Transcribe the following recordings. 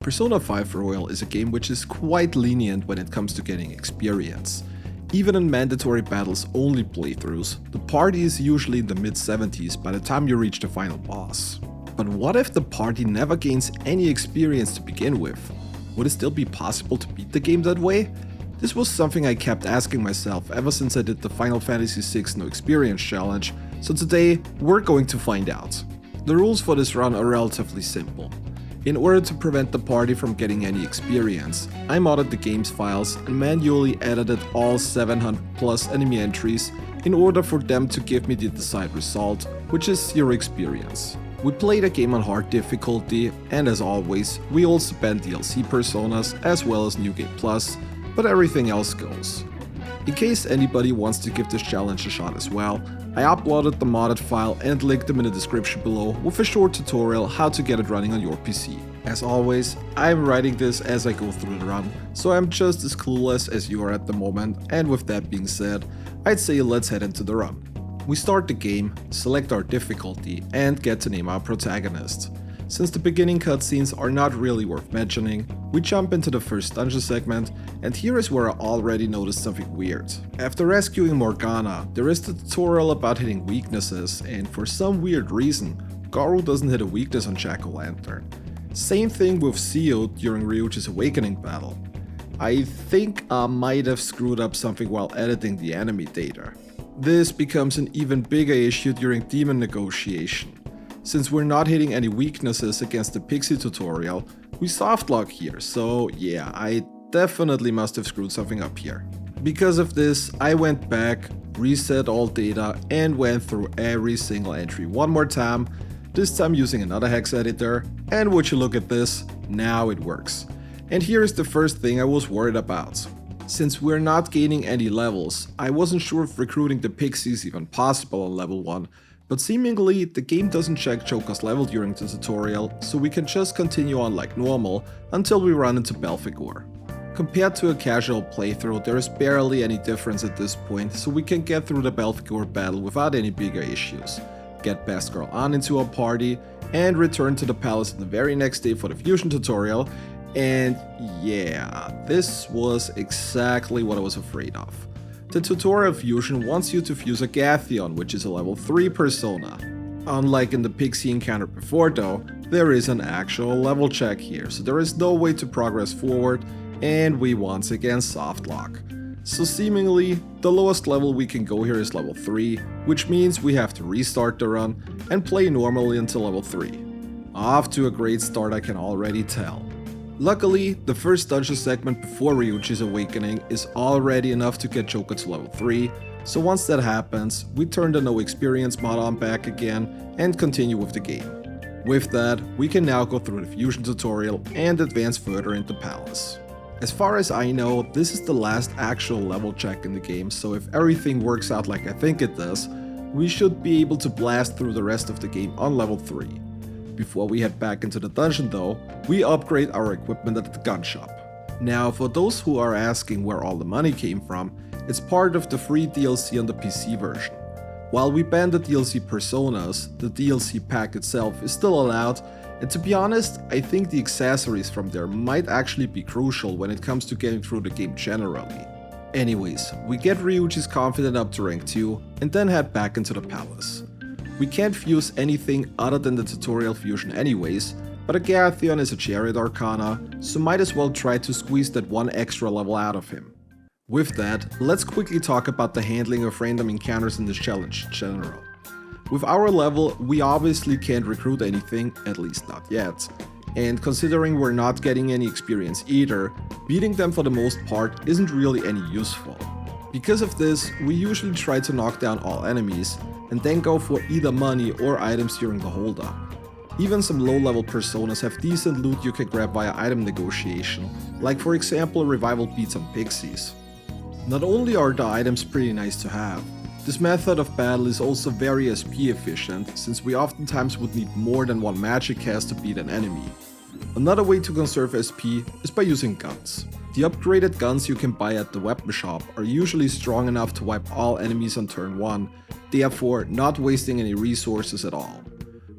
Persona 5 Royal is a game which is quite lenient when it comes to getting experience. Even in mandatory battles only playthroughs, the party is usually in the mid-70s by the time you reach the final boss. But what if the party never gains any experience to begin with? Would it still be possible to beat the game that way? This was something I kept asking myself ever since I did the Final Fantasy VI No Experience challenge, so today we're going to find out. The rules for this run are relatively simple. In order to prevent the party from getting any experience, I modded the game's files and manually edited all 700 plus enemy entries in order for them to give me the desired result, which is 0 experience. We played a game on hard difficulty, and as always, we also banned DLC personas as well as New Game Plus, but everything else goes. In case anybody wants to give this challenge a shot as well, I uploaded the modded file and linked them in the description below with a short tutorial how to get it running on your PC. As always, I'm writing this as I go through the run, so I'm just as clueless as you are at the moment, and with that being said, I'd say let's head into the run. We start the game, select our difficulty, and get to name our protagonist. Since the beginning cutscenes are not really worth mentioning, we jump into the first dungeon segment, and here is where I already noticed something weird. After rescuing Morgana, there is the tutorial about hitting weaknesses, and for some weird reason, Garou doesn't hit a weakness on Jack-O-Lantern. Same thing with Zio during Ryuji's Awakening battle. I think I might have screwed up something while editing the enemy data. This becomes an even bigger issue during Demon Negotiation. Since we're not hitting any weaknesses against the Pixie tutorial, we softlock here, so yeah, I definitely must have screwed something up here. Because of this, I went back, reset all data, and went through every single entry one more time, this time using another hex editor, and would you look at this, now it works. And here is the first thing I was worried about. Since we're not gaining any levels, I wasn't sure if recruiting the Pixie is even possible on level 1, but seemingly the game doesn't check Joker's level during the tutorial, so we can just continue on like normal until we run into Belphegor. Compared to a casual playthrough, there is barely any difference at this point, so we can get through the Belphegor battle without any bigger issues, get Best Girl Ann into our party, and return to the palace the very next day for the fusion tutorial, and yeah, this was exactly what I was afraid of. The tutorial fusion wants you to fuse a Gathion, which is a level 3 persona. Unlike in the Pixie encounter before though, there is an actual level check here, so there is no way to progress forward, and we once again softlock. So seemingly, the lowest level we can go here is level 3, which means we have to restart the run and play normally until level 3. Off to a great start, I can already tell. Luckily, the first dungeon segment before Ryuji's Awakening is already enough to get Joker to level 3, so once that happens, we turn the no experience mod on back again and continue with the game. With that, we can now go through the fusion tutorial and advance further into Palace. As far as I know, this is the last actual level check in the game, so if everything works out like I think it does, we should be able to blast through the rest of the game on level 3. Before we head back into the dungeon though, we upgrade our equipment at the gun shop. Now for those who are asking where all the money came from, it's part of the free DLC on the PC version. While we banned the DLC personas, the DLC pack itself is still allowed, and to be honest, I think the accessories from there might actually be crucial when it comes to getting through the game generally. Anyways, we get Ryuji's Confidant up to rank 2 and then head back into the palace. We can't fuse anything other than the tutorial fusion anyways, but a Gathion is a Chariot Arcana, so might as well try to squeeze that one extra level out of him. With that, let's quickly talk about the handling of random encounters in this challenge in general. With our level, we obviously can't recruit anything, at least not yet, and considering we're not getting any experience either, beating them for the most part isn't really any useful. Because of this, we usually try to knock down all enemies, and then go for either money or items during the holdup. Even some low-level personas have decent loot you can grab via item negotiation, like for example revival beads on pixies. Not only are the items pretty nice to have, this method of battle is also very SP efficient, since we oftentimes would need more than one magic cast to beat an enemy. Another way to conserve SP is by using guns. The upgraded guns you can buy at the weapon shop are usually strong enough to wipe all enemies on turn 1, therefore not wasting any resources at all.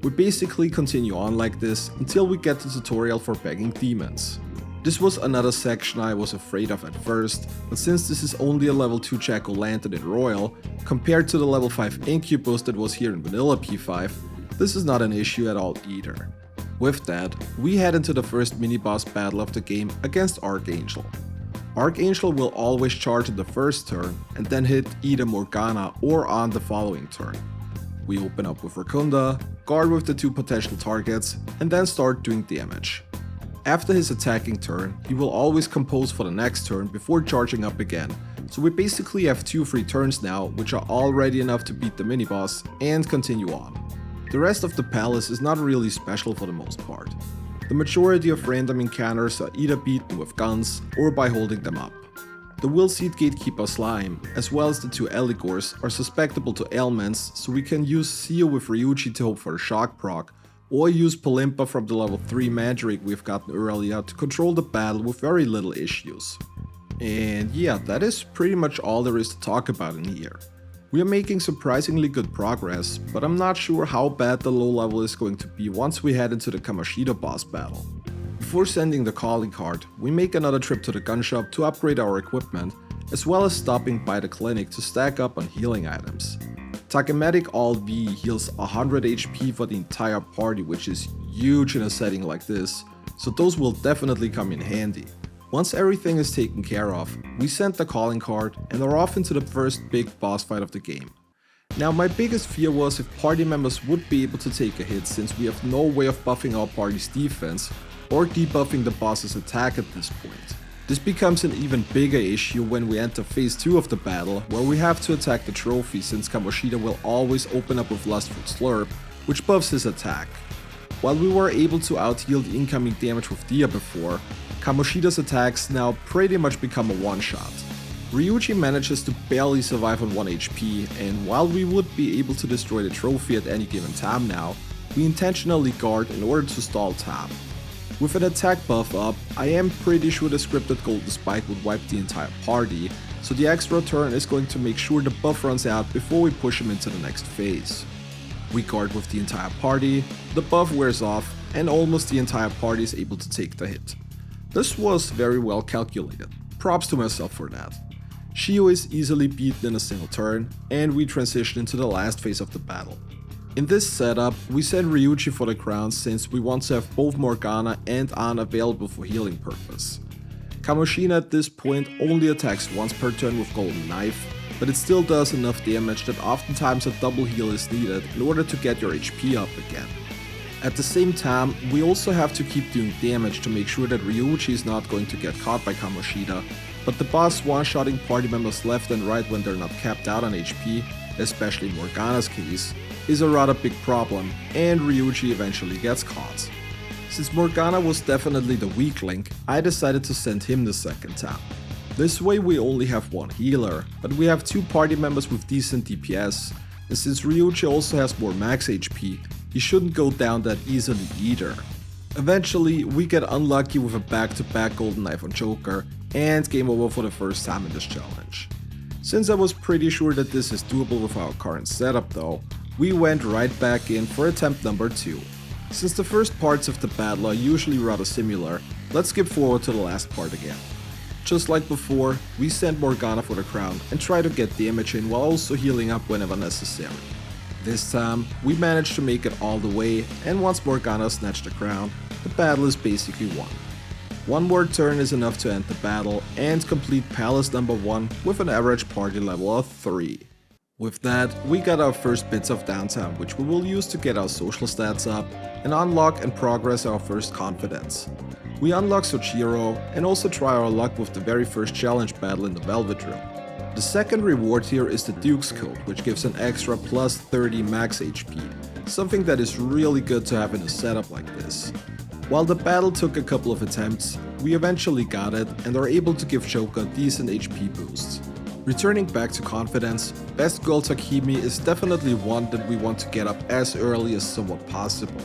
We basically continue on like this until we get the tutorial for begging demons. This was another section I was afraid of at first, but since this is only a level 2 Jack-O-Lantern in Royal, compared to the level 5 Incubus that was here in Vanilla P5, this is not an issue at all either. With that, we head into the first mini-boss battle of the game against Archangel. Archangel will always charge in the first turn and then hit either Morgana or on the following turn. We open up with Rakunda, guard with the 2 potential targets, and then start doing damage. After his attacking turn, he will always compose for the next turn before charging up again, so we basically have 2 free turns now, which are already enough to beat the mini-boss and continue on. The rest of the palace is not really special for the most part. The majority of random encounters are either beaten with guns or by holding them up. The Will Seed Gatekeeper Slime, as well as the 2 Eligors, are susceptible to ailments, so we can use Seal with Ryuji to hope for a shock proc, or use Palimpa from the level 3 Mandrake we've gotten earlier to control the battle with very little issues. And yeah, that is pretty much all there is to talk about in here. We are making surprisingly good progress, but I'm not sure how bad the low level is going to be once we head into the Kamoshida boss battle. Before sending the calling card, we make another trip to the gun shop to upgrade our equipment, as well as stopping by the clinic to stack up on healing items. Takematic All V heals 100 HP for the entire party, which is huge in a setting like this, so those will definitely come in handy. Once everything is taken care of, we send the calling card and are off into the first big boss fight of the game. Now, my biggest fear was if party members would be able to take a hit, since we have no way of buffing our party's defense or debuffing the boss's attack at this point. This becomes an even bigger issue when we enter phase 2 of the battle, where we have to attack the trophy, since Kamoshida will always open up with Lustful Slurp, which buffs his attack. While we were able to out-heal the incoming damage with Dia before, Kamoshida's attacks now pretty much become a one-shot. Ryuji manages to barely survive on 1 HP, and while we would be able to destroy the trophy at any given time now, we intentionally guard in order to stall time. With an attack buff up, I am pretty sure the scripted Golden Spike would wipe the entire party, so the extra turn is going to make sure the buff runs out before we push him into the next phase. We guard with the entire party, the buff wears off, and almost the entire party is able to take the hit. This was very well calculated, props to myself for that. Shio is easily beaten in a single turn, and we transition into the last phase of the battle. In this setup, we send Ryuji for the crown since we want to have both Morgana and Ann available for healing purpose. Kamoshida at this point only attacks once per turn with Golden Knife, but it still does enough damage that oftentimes a double heal is needed in order to get your HP up again. At the same time, we also have to keep doing damage to make sure that Ryuji is not going to get caught by Kamoshida, but the boss one-shotting party members left and right when they're not capped out on HP, especially in Morgana's case, is a rather big problem, and Ryuji eventually gets caught. Since Morgana was definitely the weak link, I decided to send him the second time. This way we only have one healer, but we have 2 party members with decent DPS, and since Ryuji also has more max HP, he shouldn't go down that easily either. Eventually, we get unlucky with a back-to-back Golden Knife on Joker, and game over for the first time in this challenge. Since I was pretty sure that this is doable with our current setup though, we went right back in for attempt number 2. Since the first parts of the battle are usually rather similar, let's skip forward to the last part again. Just like before, we send Morgana for the crown and try to get damage in while also healing up whenever necessary. This time, we managed to make it all the way, and once Morgana snatched the crown, the battle is basically won. One more turn is enough to end the battle and complete Palace number 1 with an average party level of 3. With that, we got our first bits of downtime, which we will use to get our social stats up and unlock and progress our first confidence. We unlock Soichiro and also try our luck with the very first challenge battle in the Velvet Room. The second reward here is the Duke's Coat, which gives an extra plus 30 max HP, something that is really good to have in a setup like this. While the battle took a couple of attempts, we eventually got it and are able to give Joker decent HP boosts. Returning back to confidence, Best Girl Takemi is definitely one that we want to get up as early as somewhat possible.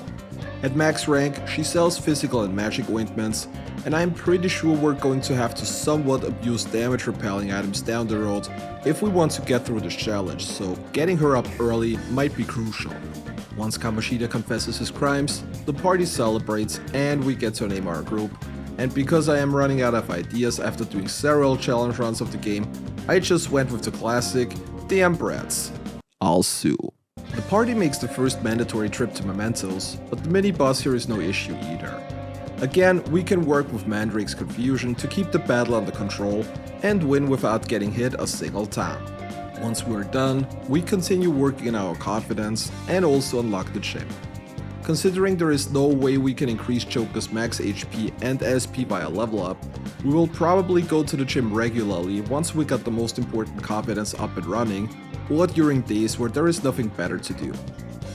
At max rank, she sells physical and magic ointments, and I'm pretty sure we're going to have to somewhat abuse damage repelling items down the road if we want to get through this challenge, so getting her up early might be crucial. Once Kamoshida confesses his crimes, the party celebrates and we get to name our group, and because I am running out of ideas after doing several challenge runs of the game, I just went with the classic Damn Brats. I'll sue. The party makes the first mandatory trip to Mementos, but the mini-boss here is no issue either. Again, we can work with Mandrake's confusion to keep the battle under control and win without getting hit a single time. Once we're done, we continue working on our confidence and also unlock the chip. Considering there is no way we can increase Joker's max HP and SP via level up, we will probably go to the gym regularly once we got the most important confidence up and running, or during days where there is nothing better to do.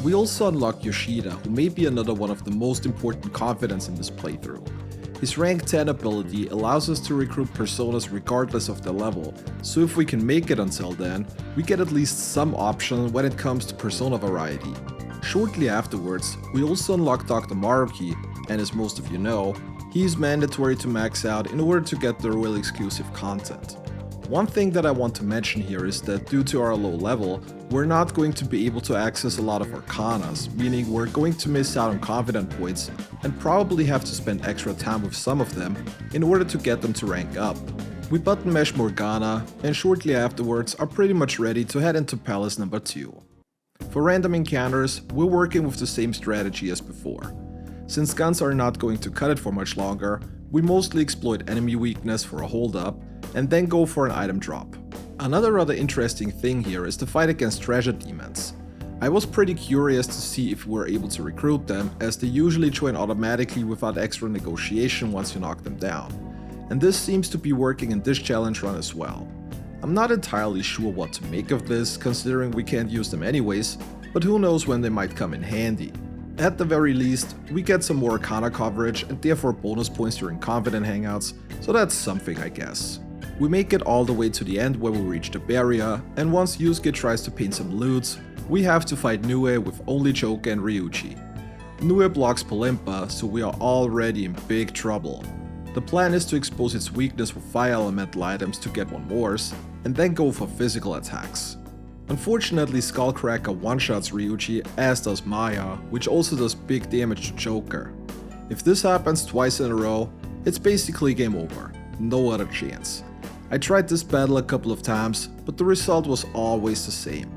We also unlock Yoshida, who may be another one of the most important confidence in this playthrough. His rank 10 ability allows us to recruit personas regardless of their level, so if we can make it until then, we get at least some option when it comes to persona variety. Shortly afterwards, we also unlock Dr. Maruki, and as most of you know, he is mandatory to max out in order to get the real exclusive content. One thing that I want to mention here is that due to our low level, we're not going to be able to access a lot of Arcanas, meaning we're going to miss out on confident points and probably have to spend extra time with some of them in order to get them to rank up. We button mash Morgana, and shortly afterwards are pretty much ready to head into Palace number 2. For random encounters, we're working with the same strategy as before. Since guns are not going to cut it for much longer, we mostly exploit enemy weakness for a hold up and then go for an item drop. Another rather interesting thing here is the fight against treasure demons. I was pretty curious to see if we were able to recruit them, as they usually join automatically without extra negotiation once you knock them down. And this seems to be working in this challenge run as well. I'm not entirely sure what to make of this, considering we can't use them anyways, but who knows when they might come in handy. At the very least, we get some more Arcana coverage and therefore bonus points during confident hangouts, so that's something I guess. We make it all the way to the end where we reach the barrier, and once Yusuke tries to paint some loots, we have to fight Nue with only Choka and Ryuji. Nue blocks Polimpa, so we are already in big trouble. The plan is to expose its weakness with fire elemental items to get one Wars, and then go for physical attacks. Unfortunately, Skullcracker one-shots Ryuji, as does Maya, which also does big damage to Joker. If this happens twice in a row, it's basically game over, no other chance. I tried this battle a couple of times, but the result was always the same.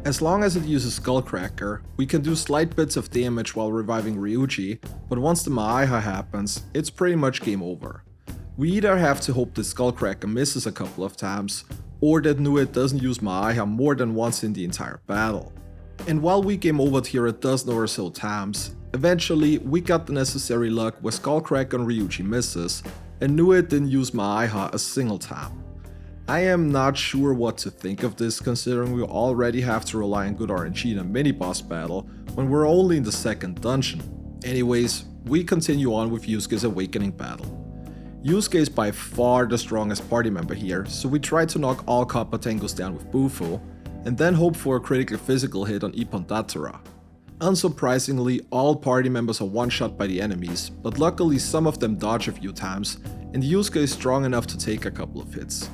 As long as it uses Skullcracker, we can do slight bits of damage while reviving Ryuji, but once the Maiha happens, it's pretty much game over. We either have to hope the Skullcracker misses a couple of times, or that Nue doesn't use Maiha more than once in the entire battle. And while we game overed here a dozen or so times, eventually we got the necessary luck where Skullcracker on Ryuji misses, and Nue didn't use Maiha a single time. I am not sure what to think of this, considering we already have to rely on good RNG in a mini-boss battle when we're only in the second dungeon. Anyways, we continue on with Yusuke's awakening battle. Yusuke is by far the strongest party member here, so we try to knock all Kappa Tangos down with Bufo, and then hope for a critical physical hit on Ippon Datura. Unsurprisingly, all party members are one-shot by the enemies, but luckily some of them dodge a few times, and Yusuke is strong enough to take a couple of hits.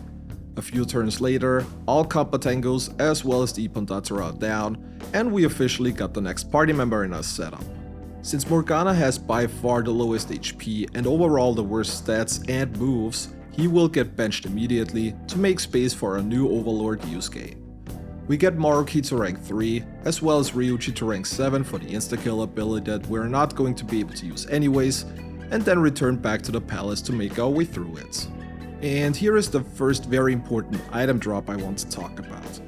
A few turns later, all Kappa Tangos as well as the Ippon Datura are down, and we officially got the next party member in our setup. Since Morgana has by far the lowest HP and overall the worst stats and moves, he will get benched immediately to make space for our new overlord Yusuke. We get Maruki to rank 3, as well as Ryuji to rank 7 for the insta-kill ability that we're not going to be able to use anyways, and then return back to the palace to make our way through it. And here is the first very important item drop I want to talk about.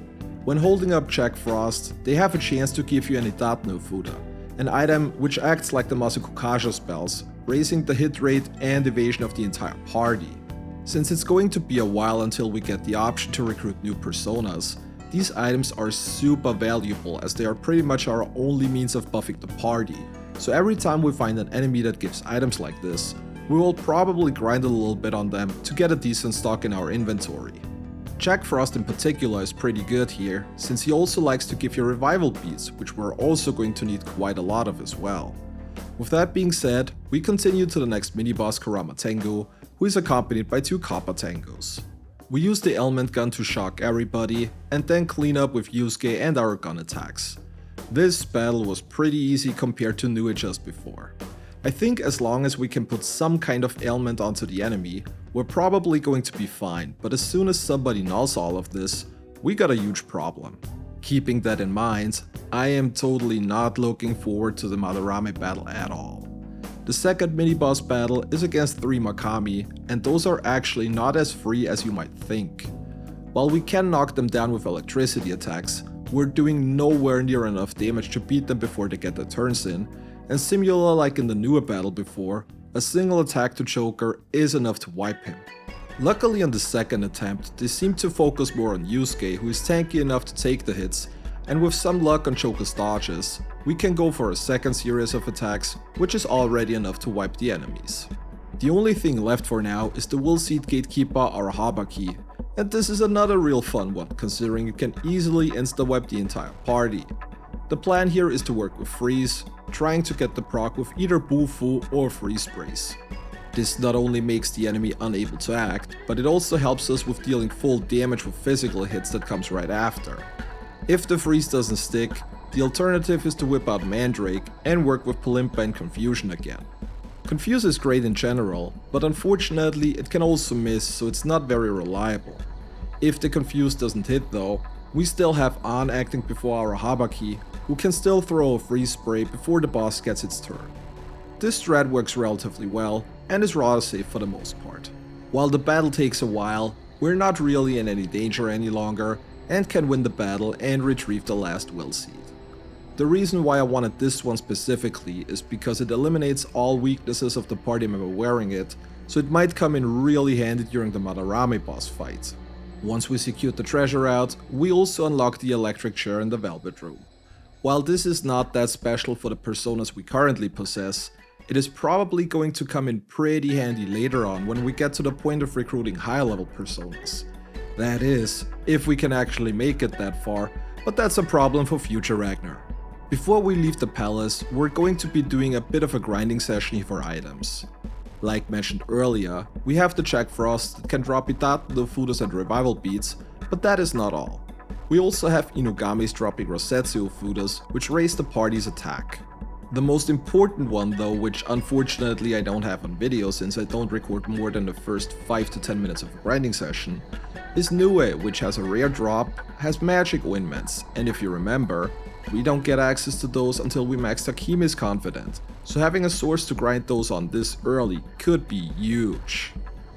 When holding up Jack Frost, they have a chance to give you an Idat no Fuda, an item which acts like the Masukukaja spells, raising the hit rate and evasion of the entire party. Since it's going to be a while until we get the option to recruit new personas, these items are super valuable as they are pretty much our only means of buffing the party, so every time we find an enemy that gives items like this, we will probably grind a little bit on them to get a decent stock in our inventory. Jack Frost in particular is pretty good here, since he also likes to give you revival beads, which we're also going to need quite a lot of as well. With that being said, we continue to the next mini-boss Kurama Tengu, who is accompanied by 2 Kappa Tengos. We use the element gun to shock everybody, and then clean up with Yusuke and our gun attacks. This battle was pretty easy compared to Nui just before. I think as long as we can put some kind of ailment onto the enemy, we're probably going to be fine, but as soon as somebody knows all of this, we got a huge problem. Keeping that in mind, I am totally not looking forward to the Madarame battle at all. The second mini-boss battle is against 3 Makami, and those are actually not as free as you might think. While we can knock them down with electricity attacks, we're doing nowhere near enough damage to beat them before they get their turns in, and similar like in the newer battle before, a single attack to Joker is enough to wipe him. Luckily on the second attempt, they seem to focus more on Yusuke, who is tanky enough to take the hits, and with some luck on Joker's dodges, we can go for a second series of attacks, which is already enough to wipe the enemies. The only thing left for now is the Will Seed Gatekeeper Arahabaki, and this is another real fun one, considering you can easily insta-wipe the entire party. The plan here is to work with Freeze, trying to get the proc with either Bufu or Freeze Sprays. This not only makes the enemy unable to act, but it also helps us with dealing full damage with physical hits that comes right after. If the freeze doesn't stick, the alternative is to whip out Mandrake and work with Palimpa and Confusion again. Confuse is great in general, but unfortunately it can also miss, so it's not very reliable. If the Confuse doesn't hit though, we still have An acting before our Habaki, who can still throw a freeze spray before the boss gets its turn. This strat works relatively well, and is rather safe for the most part. While the battle takes a while, we're not really in any danger any longer, and can win the battle and retrieve the last Will Seed. The reason why I wanted this one specifically is because it eliminates all weaknesses of the party member wearing it, so it might come in really handy during the Madarame boss fight. Once we secured the treasure out, we also unlock the electric chair in the Velvet Room. While this is not that special for the personas we currently possess, it is probably going to come in pretty handy later on when we get to the point of recruiting high level personas. That is, if we can actually make it that far, but that's a problem for future Ragnar. Before we leave the palace, we're going to be doing a bit of a grinding session here for items. Like mentioned earlier, we have the Jack Frost that can drop Itato no Fudos and Revival Beads, but that is not all. We also have Inugamis dropping Rosetsu Fudos, which raise the party's attack. The most important one though, which unfortunately I don't have on video since I don't record more than the first 5 to 10 minutes of a grinding session, is Nue, which has a rare drop, has magic ointments, and if you remember, we don't get access to those until we max Takemi's Confident, so having a source to grind those on this early could be huge.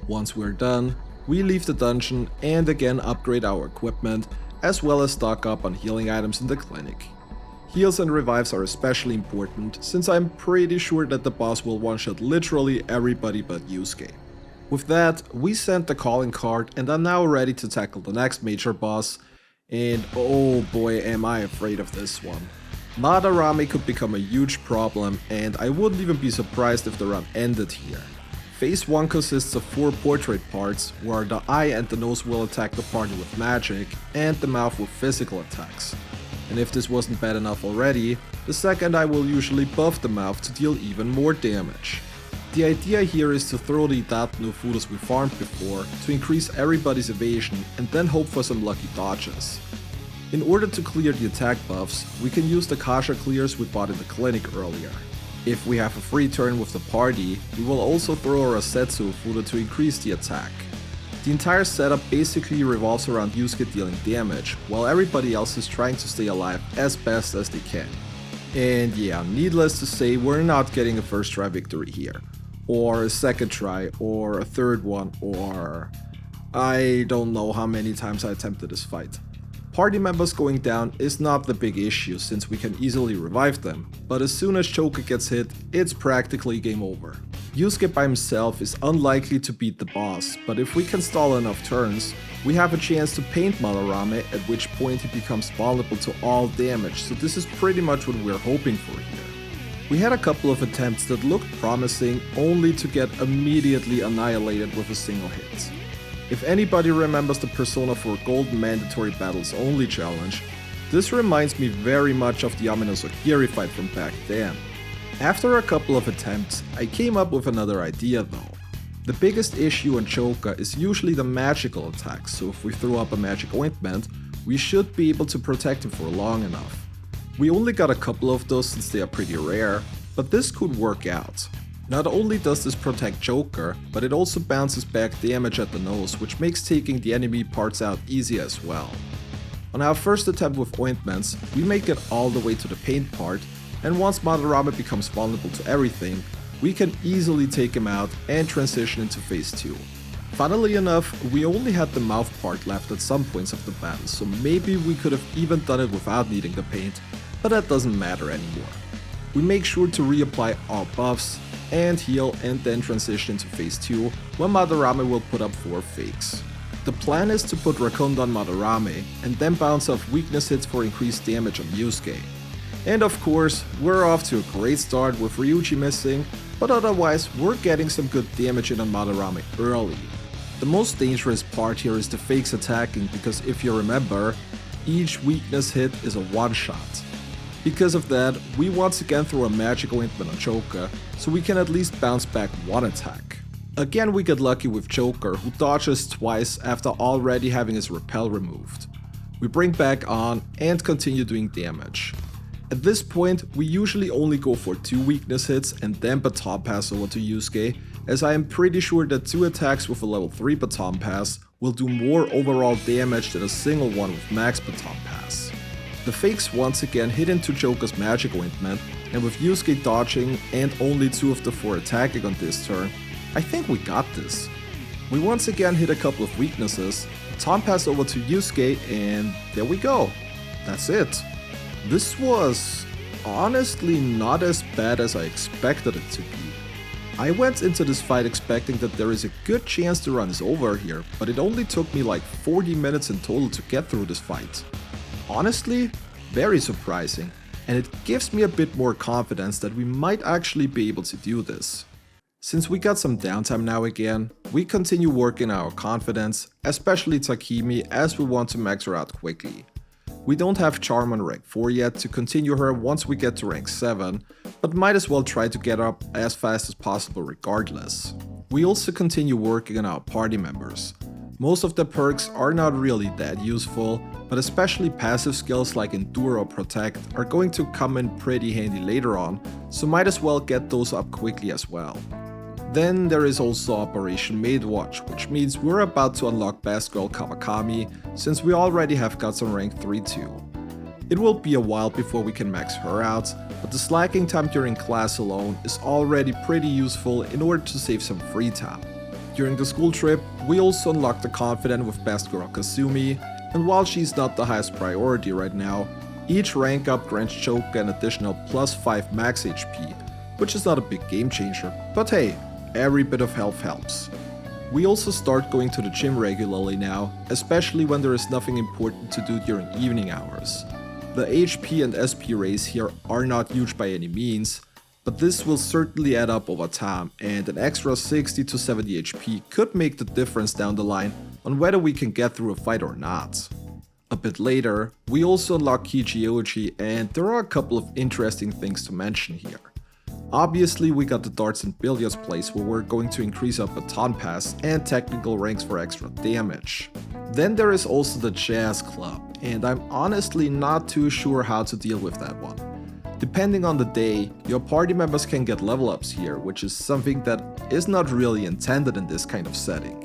Once we're done, we leave the dungeon and again upgrade our equipment, as well as stock up on healing items in the clinic. Heals and revives are especially important, since I'm pretty sure that the boss will one-shot literally everybody but Yusuke. With that, we sent the calling card and are now ready to tackle the next major boss, and oh boy am I afraid of this one. Madarame could become a huge problem, and I wouldn't even be surprised if the run ended here. Phase 1 consists of 4 portrait parts, where the eye and the nose will attack the party with magic, and the mouth with physical attacks. And if this wasn't bad enough already, the second eye will usually buff the mouth to deal even more damage. The idea here is to throw the Itato no Fudos we farmed before to increase everybody's evasion and then hope for some lucky dodges. In order to clear the attack buffs, we can use the Kasha clears we bought in the clinic earlier. If we have a free turn with the party, we will also throw a Rosetsu Fudo to increase the attack. The entire setup basically revolves around Yusuke dealing damage, while everybody else is trying to stay alive as best as they can. And yeah, needless to say, we're not getting a first try victory here, or a second try, or a third one, or I don't know how many times I attempted this fight. Party members going down is not the big issue since we can easily revive them, but as soon as Joker gets hit, it's practically game over. Yusuke by himself is unlikely to beat the boss, but if we can stall enough turns, we have a chance to paint Madarame, at which point he becomes vulnerable to all damage, so this is pretty much what we're hoping for here. We had a couple of attempts that looked promising, only to get immediately annihilated with a single hit. If anybody remembers the Persona 4 Golden Mandatory Battles Only challenge, this reminds me very much of the Amino Sokiri fight from back then. After a couple of attempts, I came up with another idea though. The biggest issue on Choka is usually the magical attacks, so if we throw up a magic ointment, we should be able to protect him for long enough. We only got a couple of those since they are pretty rare, but this could work out. Not only does this protect Joker, but it also bounces back damage at the nose, which makes taking the enemy parts out easy as well. On our first attempt with ointments, we make it all the way to the paint part, and once Madarame becomes vulnerable to everything, we can easily take him out and transition into phase 2. Funnily enough, we only had the mouth part left at some points of the battle, so maybe we could have even done it without needing the paint, but that doesn't matter anymore. We make sure to reapply all buffs and heal and then transition into phase 2 when Madarame will put up 4 fakes. The plan is to put Rakunda on Madarame and then bounce off weakness hits for increased damage on Yusuke. And of course, we're off to a great start with Ryuji missing, but otherwise we're getting some good damage in on Madarame early. The most dangerous part here is the fakes attacking, because if you remember, each weakness hit is a one-shot. Because of that, we once again throw a magic ointment on Choka, so we can at least bounce back one attack. Again we get lucky with Joker, who dodges twice after already having his repel removed. We bring back on and continue doing damage. At this point, we usually only go for 2 weakness hits and then baton pass over to Yusuke, as I am pretty sure that 2 attacks with a level 3 baton pass will do more overall damage than a single one with max baton pass. The fakes once again hit into Joker's magic ointment, and with Yusuke dodging and only 2 of the 4 attacking on this turn, I think we got this. We once again hit a couple of weaknesses, baton pass over to Yusuke, and there we go. That's it. This was honestly not as bad as I expected it to be. I went into this fight expecting that there is a good chance to run this over here, but it only took me like 40 minutes in total to get through this fight. Honestly, very surprising, and it gives me a bit more confidence that we might actually be able to do this. Since we got some downtime now again, we continue working our confidence, especially Takemi, as we want to max her out quickly. We don't have Charm on rank 4 yet to continue her once we get to rank 7, but might as well try to get up as fast as possible regardless. We also continue working on our party members. Most of the perks are not really that useful, but especially passive skills like Endure or Protect are going to come in pretty handy later on, so might as well get those up quickly as well. Then there is also Operation Maid Watch, which means we're about to unlock Best Girl Kawakami, since we already have got some rank 3 too. It will be a while before we can max her out, but the slacking time during class alone is already pretty useful in order to save some free time. During the school trip, we also unlocked the Confident with Best Girl Kasumi, and while she's not the highest priority right now, each rank up grants Choka an additional plus 5 max HP, which is not a big game changer, but hey, every bit of health helps. We also start going to the gym regularly now, especially when there is nothing important to do during evening hours. The HP and SP raise here are not huge by any means, but this will certainly add up over time, and an extra 60 to 70 HP could make the difference down the line on whether we can get through a fight or not. A bit later, we also unlock Kijioji, and there are a couple of interesting things to mention here. Obviously, we got the darts and billiards place where we're going to increase our baton pass and technical ranks for extra damage. Then there is also the jazz club, and I'm honestly not too sure how to deal with that one. Depending on the day, your party members can get level ups here, which is something that is not really intended in this kind of setting.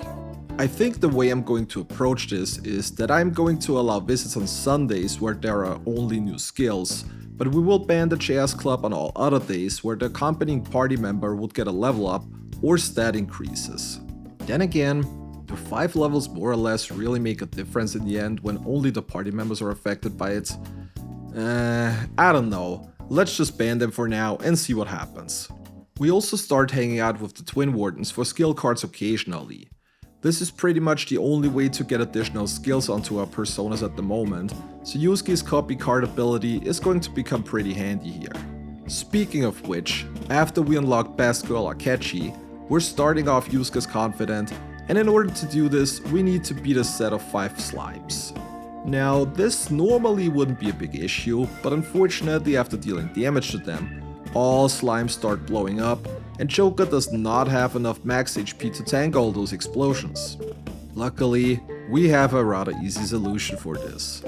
I think the way I'm going to approach this is that I'm going to allow visits on Sundays where there are only new skills, but we will ban the jazz club on all other days where the accompanying party member would get a level up or stat increases. Then again, do 5 levels more or less really make a difference in the end when only the party members are affected by it? I don't know. Let's just ban them for now and see what happens. We also start hanging out with the Twin Wardens for skill cards occasionally. This is pretty much the only way to get additional skills onto our personas at the moment, so Yusuke's copy card ability is going to become pretty handy here. Speaking of which, after we unlock Best Girl Akechi, we're starting off Yusuke's Confident, and in order to do this, we need to beat a set of 5 slimes. Now, this normally wouldn't be a big issue, but unfortunately after dealing damage to them, all slimes start blowing up, and Choka does not have enough max HP to tank all those explosions. Luckily, we have a rather easy solution for this.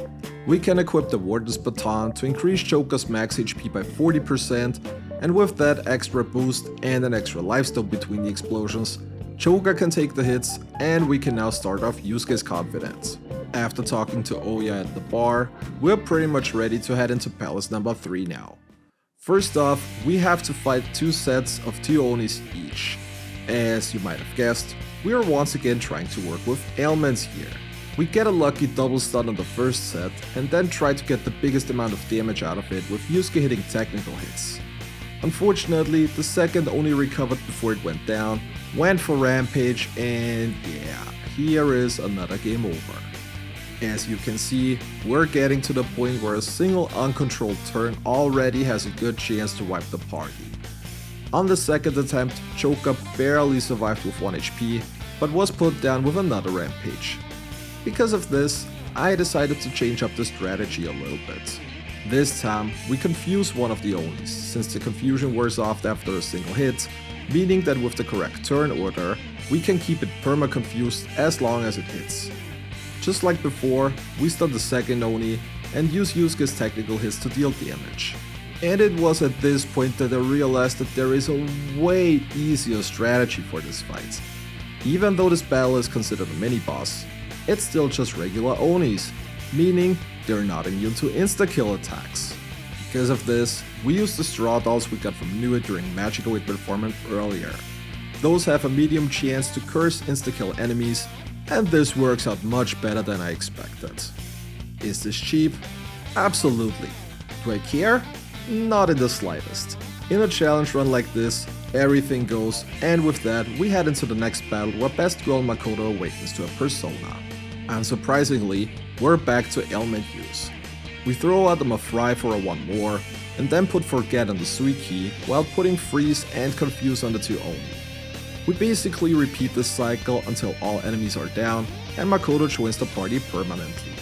We can equip the Warden's Baton to increase Choka's max HP by 40%, and with that extra boost and an extra lifesteal between the explosions, Choka can take the hits and we can now start off Yusuke's confidence. After talking to Oya at the bar, we're pretty much ready to head into Palace number 3 now. First off, we have to fight 2 sets of 2 Onis each. As you might have guessed, we are once again trying to work with ailments here. We get a lucky double stun on the first set and then try to get the biggest amount of damage out of it with Yusuke hitting technical hits. Unfortunately, the second only recovered before it went down, went for Rampage, and yeah, here is another game over. As you can see, we're getting to the point where a single uncontrolled turn already has a good chance to wipe the party. On the second attempt, Choka barely survived with 1 HP, but was put down with another Rampage. Because of this, I decided to change up the strategy a little bit. This time, we confuse one of the Onis, since the confusion wears off after a single hit, meaning that with the correct turn order, we can keep it perma-confused as long as it hits. Just like before, we stun the second Oni and use Yusuke's technical hits to deal damage. And it was at this point that I realized that there is a way easier strategy for this fight. Even though this battle is considered a mini-boss, it's still just regular Onis, meaning they're not immune to insta-kill attacks. Because of this, we use the straw dolls we got from Nua during Magical Wit Performance earlier. Those have a medium chance to curse insta-kill enemies, and this works out much better than I expected. Is this cheap? Absolutely. Do I care? Not in the slightest. In a challenge run like this, everything goes, and with that, we head into the next battle where Best Girl Makoto awakens to a persona. Unsurprisingly, we're back to ailment use. We throw Adam a Fry for a 1 more, and then put Forget on the Suiki while putting Freeze and Confuse on the 2 Oni. We basically repeat this cycle until all enemies are down and Makoto joins the party permanently.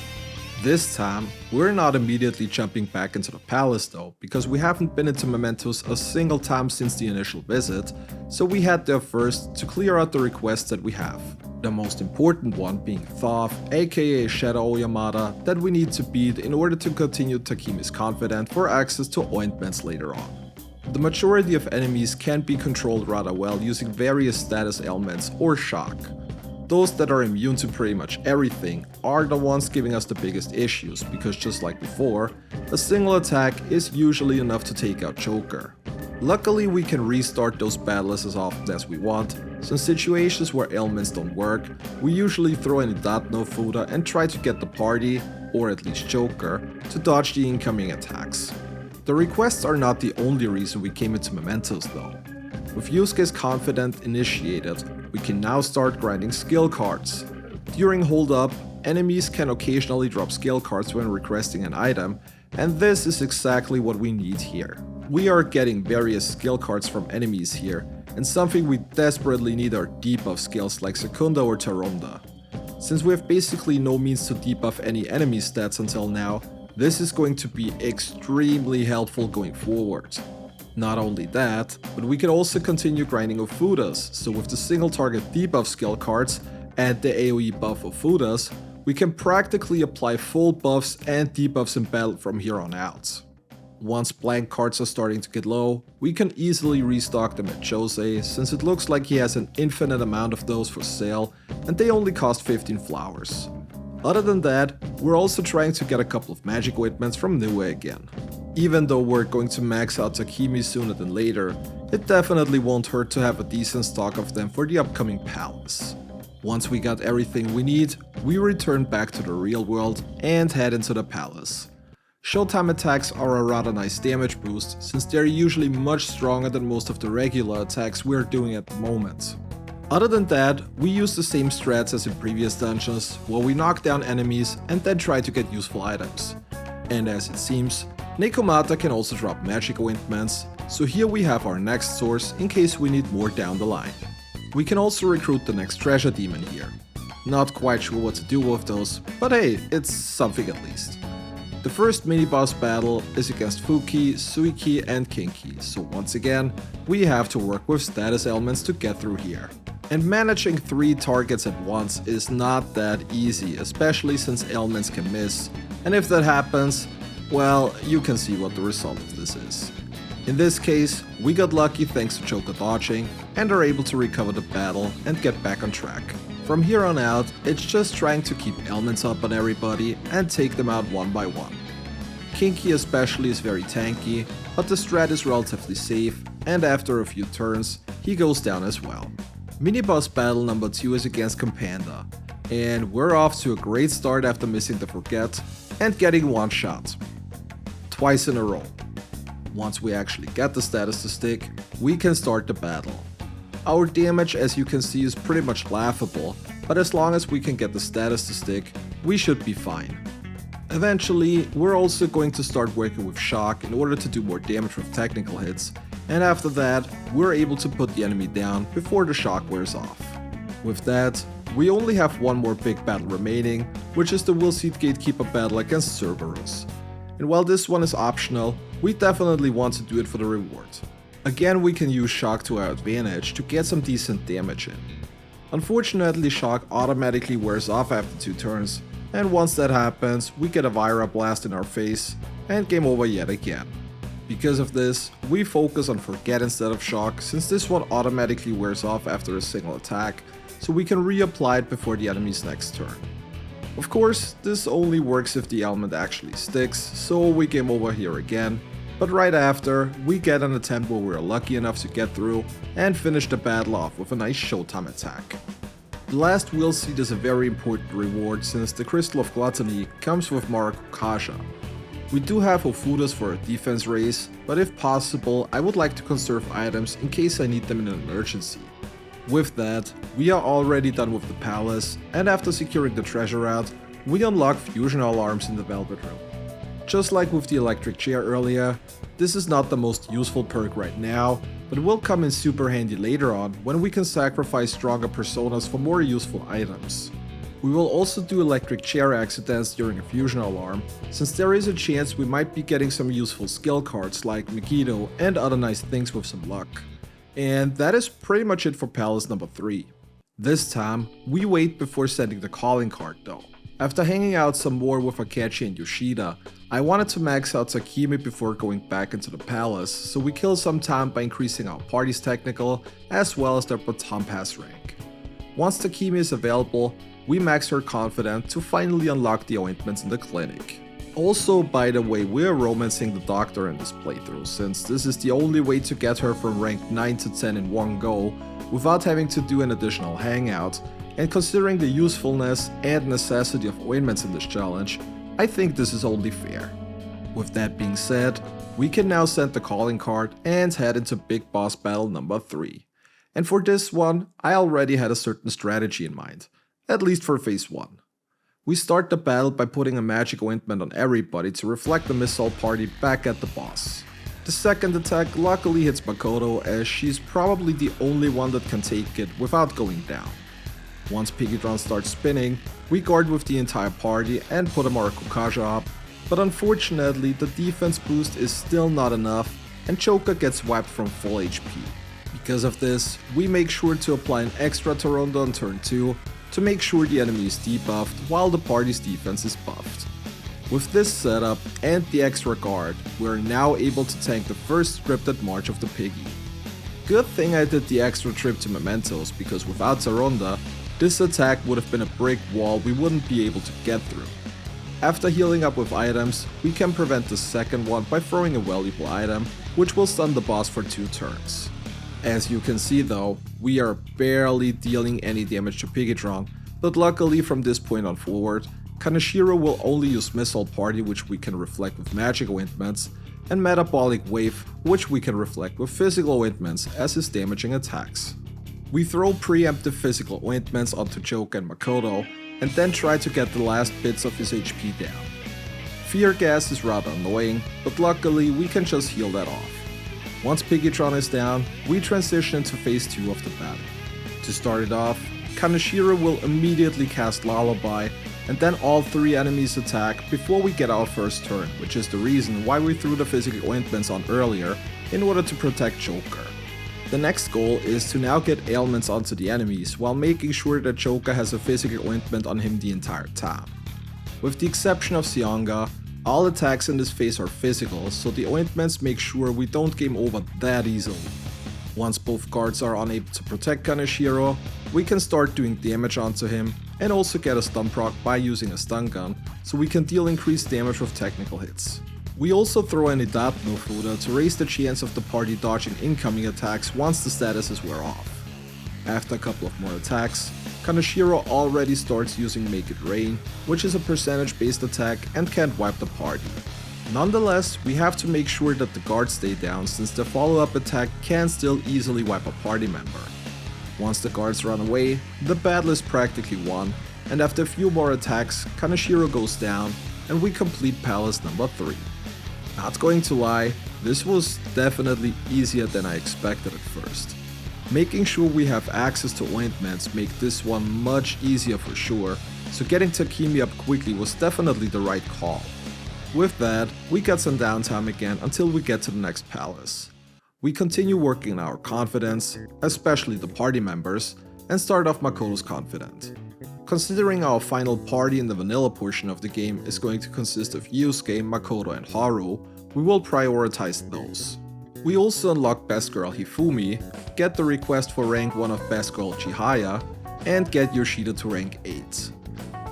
This time, we're not immediately jumping back into the palace though, because we haven't been into Mementos a single time since the initial visit, so we head there first to clear out the requests that we have. The most important one being Thoth, aka Shadow Yamada, that we need to beat in order to continue Takemi's Confidant for access to ointments later on. The majority of enemies can be controlled rather well using various status ailments or shock. Those that are immune to pretty much everything are the ones giving us the biggest issues, because just like before, a single attack is usually enough to take out Choker. Luckily, we can restart those battles as often as we want, so in situations where ailments don't work, we usually throw in Idat no Fuda and try to get the party, or at least Choker, to dodge the incoming attacks. The requests are not the only reason we came into Mementos though. With Yusuke's Confidant initiated, we can now start grinding skill cards. During hold up, enemies can occasionally drop skill cards when requesting an item, and this is exactly what we need here. We are getting various skill cards from enemies here, and something we desperately need are debuff skills like Secunda or Taronda. Since we have basically no means to debuff any enemy stats until now, this is going to be extremely helpful going forward. Not only that, but we can also continue grinding Ofudas, so with the single target debuff skill cards and the AoE buff Ofudas, we can practically apply full buffs and debuffs in battle from here on out. Once blank cards are starting to get low, we can easily restock them at Jose, since it looks like he has an infinite amount of those for sale, and they only cost 15 flowers. Other than that, we're also trying to get a couple of magic ointments from Nua again. Even though we're going to max out Takemi sooner than later, it definitely won't hurt to have a decent stock of them for the upcoming palace. Once we got everything we need, we return back to the real world and head into the palace. Showtime attacks are a rather nice damage boost, since they're usually much stronger than most of the regular attacks we're doing at the moment. Other than that, we use the same strats as in previous dungeons, where we knock down enemies and then try to get useful items. And as it seems, Nekomata can also drop magic ointments, so here we have our next source in case we need more down the line. We can also recruit the next treasure demon here. Not quite sure what to do with those, but hey, it's something at least. The first mini-boss battle is against Fuki, Suiki, and Kinki, so once again, we have to work with status elements to get through here. And managing 3 targets at once is not that easy, especially since elements can miss, and if that happens, well, you can see what the result of this is. In this case, we got lucky thanks to Joker dodging, and are able to recover the battle and get back on track. From here on out, it's just trying to keep elements up on everybody and take them out one by one. Kinki especially is very tanky, but the strat is relatively safe, and after a few turns, he goes down as well. Mini-boss battle number 2 is against Campanda, and we're off to a great start after missing the Forget and getting one shot. Twice in a row. Once we actually get the status to stick, we can start the battle. Our damage, as you can see, is pretty much laughable, but as long as we can get the status to stick, we should be fine. Eventually, we're also going to start working with Shock in order to do more damage with technical hits, and after that, we're able to put the enemy down before the shock wears off. With that, we only have one more big battle remaining, which is the Will Seed Gatekeeper battle against Cerberus. And while this one is optional, we definitely want to do it for the reward. Again, we can use Shock to our advantage to get some decent damage in. Unfortunately, Shock automatically wears off after 2 turns, and once that happens, we get a Vira Blast in our face, and game over yet again. Because of this, we focus on Forget instead of Shock, since this one automatically wears off after a single attack, so we can reapply it before the enemy's next turn. Of course, this only works if the element actually sticks, so we game over here again, but right after, we get an attempt where we're lucky enough to get through and finish the battle off with a nice Showtime attack. The last Will Seed is a very important reward since the Crystal of Gluttony comes with Marakukaja. We do have Ofudas for a defense raise, but if possible, I would like to conserve items in case I need them in an emergency. With that, we are already done with the palace, and after securing the treasure out, we unlock fusion alarms in the Velvet Room. Just like with the electric chair earlier, this is not the most useful perk right now, but will come in super handy later on when we can sacrifice stronger personas for more useful items. We will also do electric chair accidents during a fusion alarm, since there is a chance we might be getting some useful skill cards like Megiddo and other nice things with some luck. And that is pretty much it for Palace number 3. This time, we wait before sending the calling card though. After hanging out some more with Akechi and Yoshida, I wanted to max out Sakimi before going back into the palace, so we kill some time by increasing our party's technical as well as their baton pass rank. Once Takimi is available, we max her confident to finally unlock the ointments in the clinic. Also, by the way, we're romancing the doctor in this playthrough, since this is the only way to get her from rank 9 to 10 in one go without having to do an additional hangout, and considering the usefulness and necessity of ointments in this challenge, I think this is only fair. With that being said, we can now send the calling card and head into Big Boss Battle number 3. And for this one, I already had a certain strategy in mind, at least for phase 1. We start the battle by putting a magic ointment on everybody to reflect the missile party back at the boss. The second attack luckily hits Makoto, as she's probably the only one that can take it without going down. Once Piggytron starts spinning, we guard with the entire party and put a Marakukaja up, but unfortunately the defense boost is still not enough and Choka gets wiped from full HP. Because of this, we make sure to apply an extra Toronto on turn 2 to make sure the enemy is debuffed while the party's defense is buffed. With this setup and the extra guard, we are now able to tank the first scripted March of the Piggy. Good thing I did the extra trip to Mementos, because without Zaronda, this attack would have been a brick wall we wouldn't be able to get through. After healing up with items, we can prevent the second one by throwing a valuable item, which will stun the boss for 2 turns. As you can see though, we are barely dealing any damage to Piggytron, but luckily from this point on forward, Kaneshiro will only use Missile Party, which we can reflect with magic ointments, and Metabolic Wave, which we can reflect with physical ointments as his damaging attacks. We throw preemptive physical ointments onto Choka and Makoto, and then try to get the last bits of his HP down. Fear Gas is rather annoying, but luckily we can just heal that off. Once Piggytron is down, we transition into phase 2 of the battle. To start it off, Kaneshiro will immediately cast Lullaby, and then all 3 enemies attack before we get our first turn, which is the reason why we threw the physical ointments on earlier in order to protect Joker. The next goal is to now get ailments onto the enemies while making sure that Joker has a physical ointment on him the entire time. With the exception of Sionga, all attacks in this phase are physical, so the ointments make sure we don't game over that easily. Once both guards are unable to protect Kaneshiro, we can start doing damage onto him and also get a stun proc by using a stun gun, so we can deal increased damage with technical hits. We also throw in Idat no Fuda to raise the chance of the party dodging incoming attacks once the statuses wear off. After a couple of more attacks, Kaneshiro already starts using Make It Rain, which is a percentage based attack and can't wipe the party. Nonetheless, we have to make sure that the guards stay down since the follow-up attack can still easily wipe a party member. Once the guards run away, the battle is practically won, and after a few more attacks, Kaneshiro goes down and we complete Palace number 3. Not going to lie, this was definitely easier than I expected at first. Making sure we have access to ointments make this one much easier for sure, so getting Takemi up quickly was definitely the right call. With that, we get some downtime again until we get to the next palace. We continue working on our confidence, especially the party members, and start off Makoto's confident. Considering our final party in the vanilla portion of the game is going to consist of Yusuke, Makoto and Haru, we will prioritize those. We also unlock Best Girl Hifumi, get the request for rank 1 of Best Girl Chihaya, and get Yoshida to rank 8.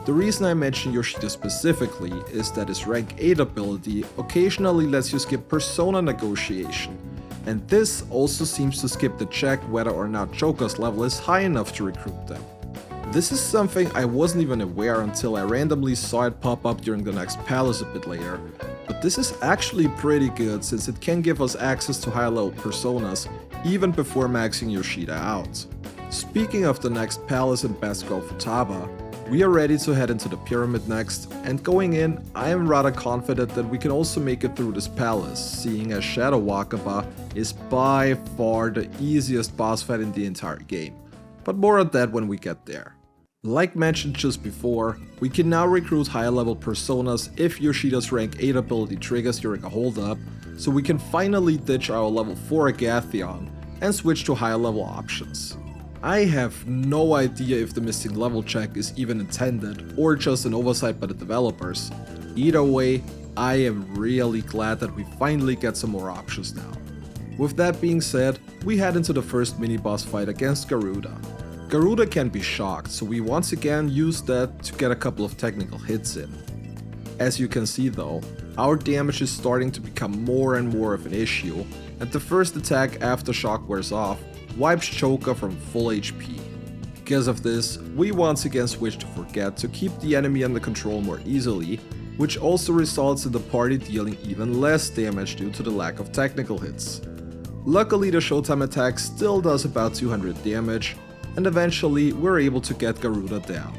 The reason I mention Yoshida specifically is that his rank 8 ability occasionally lets you skip persona negotiation, and this also seems to skip the check whether or not Joker's level is high enough to recruit them. This is something I wasn't even aware until I randomly saw it pop up during the next palace a bit later, but this is actually pretty good since it can give us access to higher level personas even before maxing Yoshida out. Speaking of the next palace in Best Girl Futaba, we are ready to head into the pyramid next, and going in, I am rather confident that we can also make it through this palace, seeing as Shadow Wakaba is by far the easiest boss fight in the entire game, but more on that when we get there. Like mentioned just before, we can now recruit higher level personas if Yoshida's rank 8 ability triggers during a hold up, so we can finally ditch our level 4 Agathion and switch to higher level options. I have no idea if the missing level check is even intended or just an oversight by the developers. Either way, I am really glad that we finally get some more options now. With that being said, we head into the first mini-boss fight against Garuda. Garuda can be shocked, so we once again use that to get a couple of technical hits in. As you can see though, our damage is starting to become more and more of an issue, and the first attack after shock wears off wipes Joker from full HP. Because of this, we once again switch to Forget to keep the enemy under control more easily, which also results in the party dealing even less damage due to the lack of technical hits. Luckily, the Showtime attack still does about 200 damage, and eventually we're able to get Garuda down.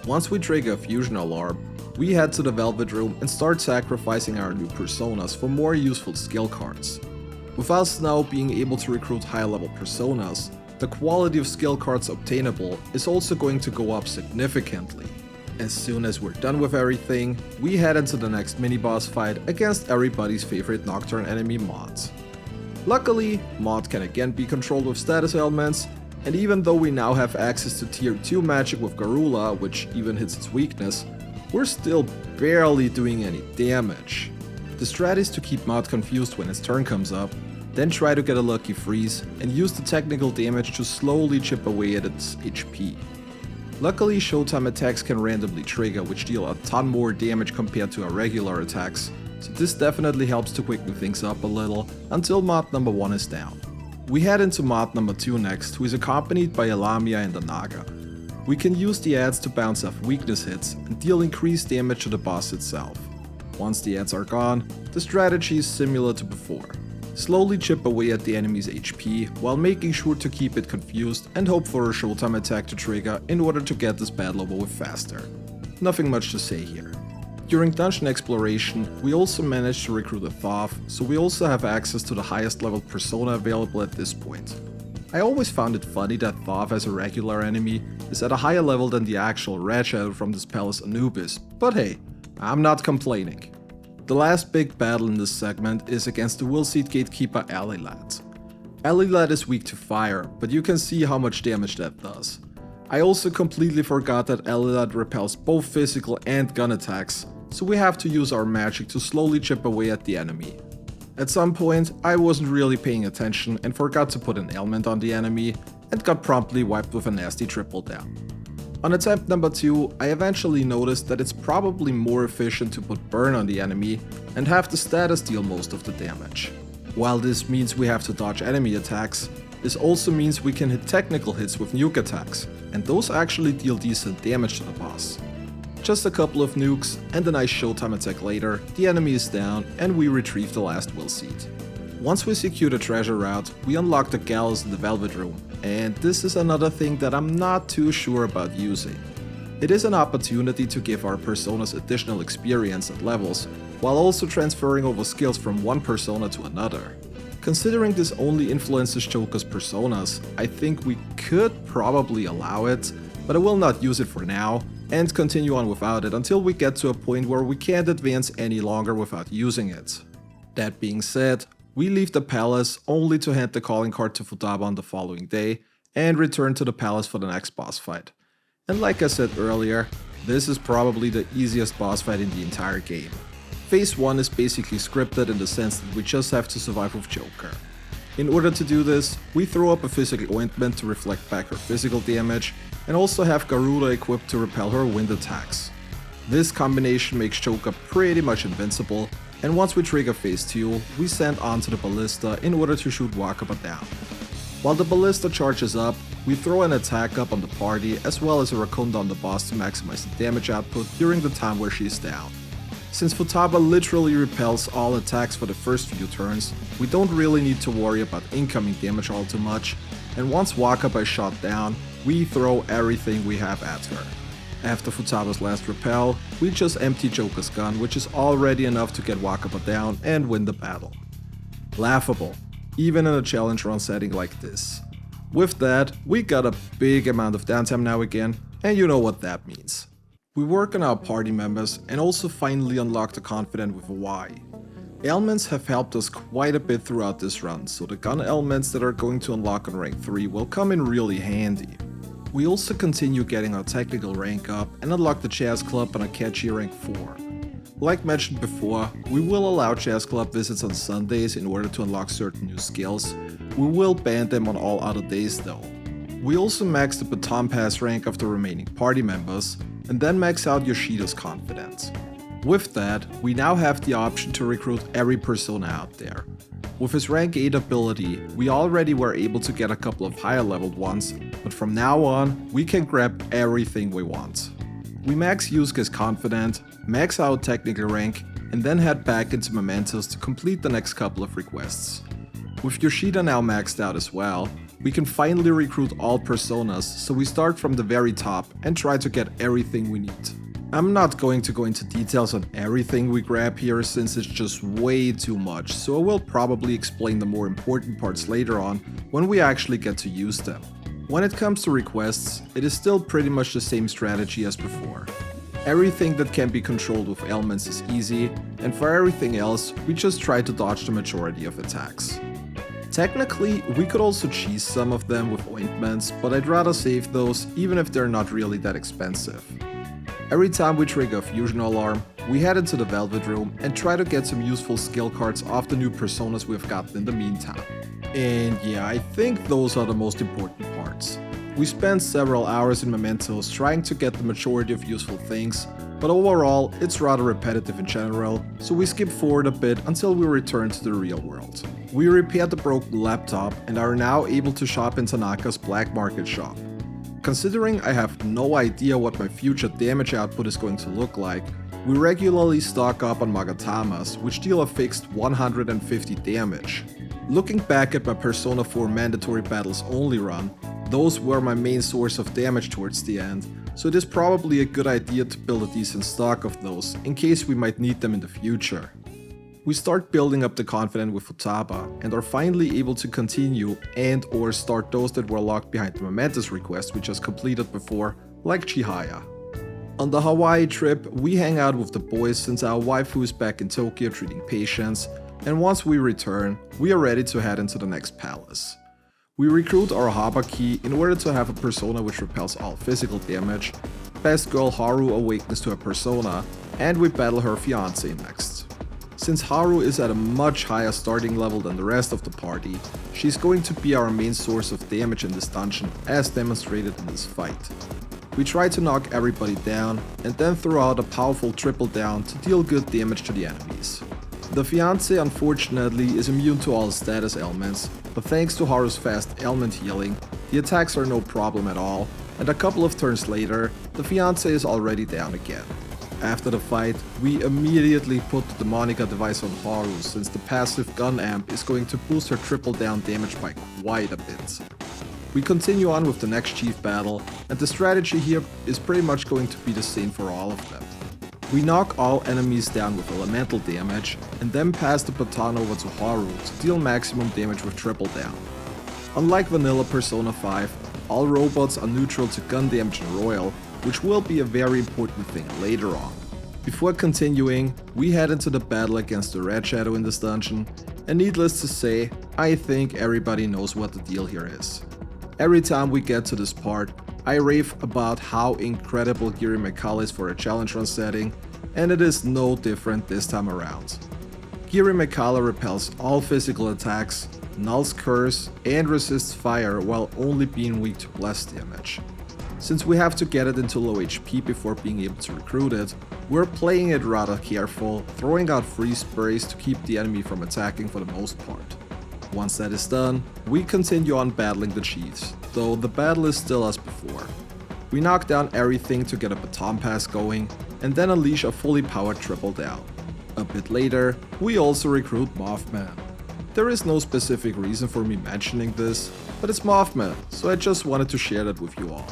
Once we trigger a fusion alarm, we head to the Velvet Room and start sacrificing our new personas for more useful skill cards. With us now being able to recruit high level personas, the quality of skill cards obtainable is also going to go up significantly. As soon as we're done with everything, we head into the next mini-boss fight against everybody's favorite Nocturne enemy Mod. Luckily, Mod can again be controlled with status elements, and even though we now have access to tier 2 magic with Garula, which even hits its weakness, we're still barely doing any damage. The strat is to keep Mod confused when his turn comes up, then try to get a lucky freeze and use the technical damage to slowly chip away at its HP. Luckily, Showtime attacks can randomly trigger, which deal a ton more damage compared to our regular attacks, so this definitely helps to quicken things up a little until Mod number 1 is down. We head into Mod number 2 next, who is accompanied by Elamia and the Naga. We can use the ads to bounce off weakness hits and deal increased damage to the boss itself. Once the ads are gone, the strategy is similar to before. Slowly chip away at the enemy's HP while making sure to keep it confused and hope for a Showtime attack to trigger in order to get this battle over with faster. Nothing much to say here. During dungeon exploration, we also managed to recruit a Thoth, so we also have access to the highest level persona available at this point. I always found it funny that Thoth as a regular enemy is at a higher level than the actual Red Shadow from this palace Anubis, but hey, I'm not complaining. The last big battle in this segment is against the Will Seed Gatekeeper Alilat. Alilat is weak to fire, but you can see how much damage that does. I also completely forgot that Alilat repels both physical and gun attacks, so we have to use our magic to slowly chip away at the enemy. At some point, I wasn't really paying attention and forgot to put an ailment on the enemy and got promptly wiped with a nasty triple down. On attempt number 2, I eventually noticed that it's probably more efficient to put burn on the enemy and have the status deal most of the damage. While this means we have to dodge enemy attacks, this also means we can hit technical hits with nuke attacks, and those actually deal decent damage to the boss. Just a couple of nukes and a nice showtime attack later, the enemy is down and we retrieve the last Will Seed. Once we secure the treasure route, we unlock the gallows in the Velvet Room, and this is another thing that I'm not too sure about using. It is an opportunity to give our personas additional experience at levels, while also transferring over skills from one persona to another. Considering this only influences Joker's personas, I think we could probably allow it, but I will not use it for now, and continue on without it until we get to a point where we can't advance any longer without using it. That being said, we leave the palace only to hand the calling card to Futaba on the following day and return to the palace for the next boss fight. And like I said earlier, this is probably the easiest boss fight in the entire game. Phase 1 is basically scripted in the sense that we just have to survive with Joker. In order to do this, we throw up a physical ointment to reflect back her physical damage, and also have Garuda equipped to repel her wind attacks. This combination makes Joker pretty much invincible, and once we trigger phase 2, we send on to the Ballista in order to shoot Wakaba down. While the Ballista charges up, we throw an attack up on the party as well as a Rakunda on the boss to maximize the damage output during the time where she is down. Since Futaba literally repels all attacks for the first few turns, we don't really need to worry about incoming damage all too much, and once Wakaba is shot down, we throw everything we have at her. After Futaba's last repel, we just empty Joker's gun, which is already enough to get Wakaba down and win the battle. Laughable, even in a challenge run setting like this. With that, we got a big amount of downtime now again, and you know what that means. We work on our party members and also finally unlock the Confidant with a Y. Ailments have helped us quite a bit throughout this run, so the gun ailments that are going to unlock on rank 3 will come in really handy. We also continue getting our technical rank up and unlock the Jazz Club on Akechi rank 4. Like mentioned before, we will allow Jazz Club visits on Sundays in order to unlock certain new skills. We will ban them on all other days though. We also max the Baton Pass rank of the remaining party members, and then max out Yoshida's Confidant. With that, we now have the option to recruit every persona out there. With his rank 8 ability, we already were able to get a couple of higher leveled ones, but from now on, we can grab everything we want. We max Yusuke's Confidant, max out technical rank, and then head back into Mementos to complete the next couple of requests. With Yoshida now maxed out as well, we can finally recruit all personas, so we start from the very top and try to get everything we need. I'm not going to go into details on everything we grab here since it's just way too much, so I will probably explain the more important parts later on when we actually get to use them. When it comes to requests, it is still pretty much the same strategy as before. Everything that can be controlled with ailments is easy, and for everything else, we just try to dodge the majority of attacks. Technically, we could also cheese some of them with ointments, but I'd rather save those even if they're not really that expensive. Every time we trigger a fusion alarm, we head into the Velvet Room and try to get some useful skill cards off the new personas we've gotten in the meantime. And yeah, I think those are the most important parts. We spent several hours in Mementos trying to get the majority of useful things, but overall it's rather repetitive in general, so we skip forward a bit until we return to the real world. We repaired the broken laptop and are now able to shop in Tanaka's black market shop. Considering I have no idea what my future damage output is going to look like, we regularly stock up on Magatamas, which deal a fixed 150 damage. Looking back at my Persona 4 mandatory battles only run, those were my main source of damage towards the end, so it is probably a good idea to build a decent stock of those in case we might need them in the future. We start building up the confidence with Futaba and are finally able to continue and or start those that were locked behind the momentous request we just completed before, like Chihaya. On the Hawaii trip, we hang out with the boys since our waifu is back in Tokyo treating patients, and once we return, we are ready to head into the next palace. We recruit our Habaki in order to have a persona which repels all physical damage, best girl Haru awakens to a persona, and we battle her fiancé next. Since Haru is at a much higher starting level than the rest of the party, she's going to be our main source of damage in this dungeon as demonstrated in this fight. We try to knock everybody down and then throw out a powerful triple down to deal good damage to the enemies. The fiancé unfortunately is immune to all status ailments, but thanks to Haru's fast ailment healing, the attacks are no problem at all, and a couple of turns later, the fiancé is already down again. After the fight, we immediately put the Demonica device on Haru since the passive gun amp is going to boost her triple down damage by quite a bit. We continue on with the next chief battle, and the strategy here is pretty much going to be the same for all of them. We knock all enemies down with elemental damage, and then pass the baton over to Haru to deal maximum damage with triple down. Unlike vanilla Persona 5, all robots are neutral to gun damage in Royal, which will be a very important thing later on. Before continuing, we head into the battle against the Red Shadow in this dungeon, and needless to say, I think everybody knows what the deal here is. Every time we get to this part, I rave about how incredible Giri Mekala is for a challenge run setting, and it is no different this time around. Giri Mekala repels all physical attacks, nulls curse, and resists fire while only being weak to blast damage. Since we have to get it into low HP before being able to recruit it, we're playing it rather careful, throwing out freeze sprays to keep the enemy from attacking for the most part. Once that is done, we continue on battling the chiefs, though the battle is still as before. We knock down everything to get a baton pass going, and then unleash a fully powered triple down. A bit later, we also recruit Mothman. There is no specific reason for me mentioning this, but it's Mothman, so I just wanted to share that with you all.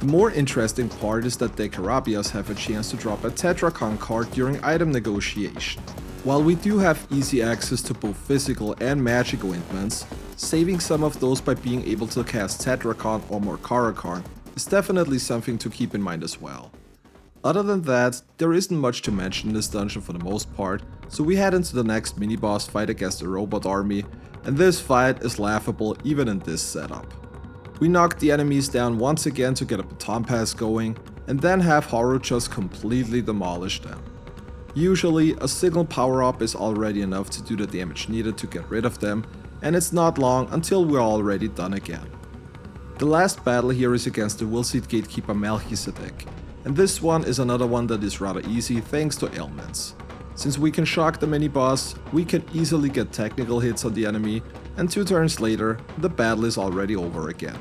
The more interesting part is that the Karabias have a chance to drop a Tetracon card during item negotiation. While we do have easy access to both physical and magic ointments, saving some of those by being able to cast Tetracon or Morkarakarn is definitely something to keep in mind as well. Other than that, there isn't much to mention in this dungeon for the most part, so we head into the next mini-boss fight against the robot army, and this fight is laughable even in this setup. We knock the enemies down once again to get a baton pass going, and then have Haru just completely demolish them. Usually, a single power-up is already enough to do the damage needed to get rid of them, and it's not long until we're already done again. The last battle here is against the Willseed Gatekeeper Melchizedek, and this one is another one that is rather easy thanks to ailments. Since we can shock the mini-boss, we can easily get technical hits on the enemy, and 2 turns later, the battle is already over again.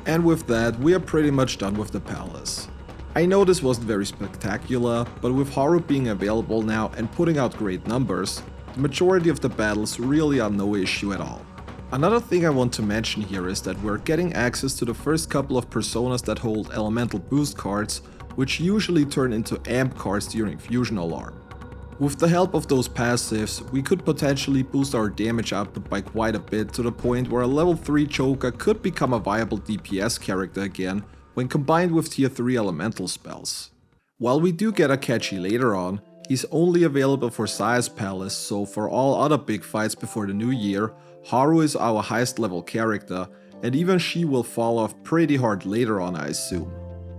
And with that, we are pretty much done with the palace. I know this wasn't very spectacular, but with Haru being available now and putting out great numbers, the majority of the battles really are no issue at all. Another thing I want to mention here is that we're getting access to the first couple of personas that hold elemental boost cards, which usually turn into amp cards during Fusion Alarm. With the help of those passives, we could potentially boost our damage output by quite a bit to the point where a level 3 Choka could become a viable DPS character again when combined with tier 3 elemental spells. While we do get Akechi later on, he's only available for Saya's Palace, so for all other big fights before the new year, Haru is our highest level character, and even she will fall off pretty hard later on, I assume.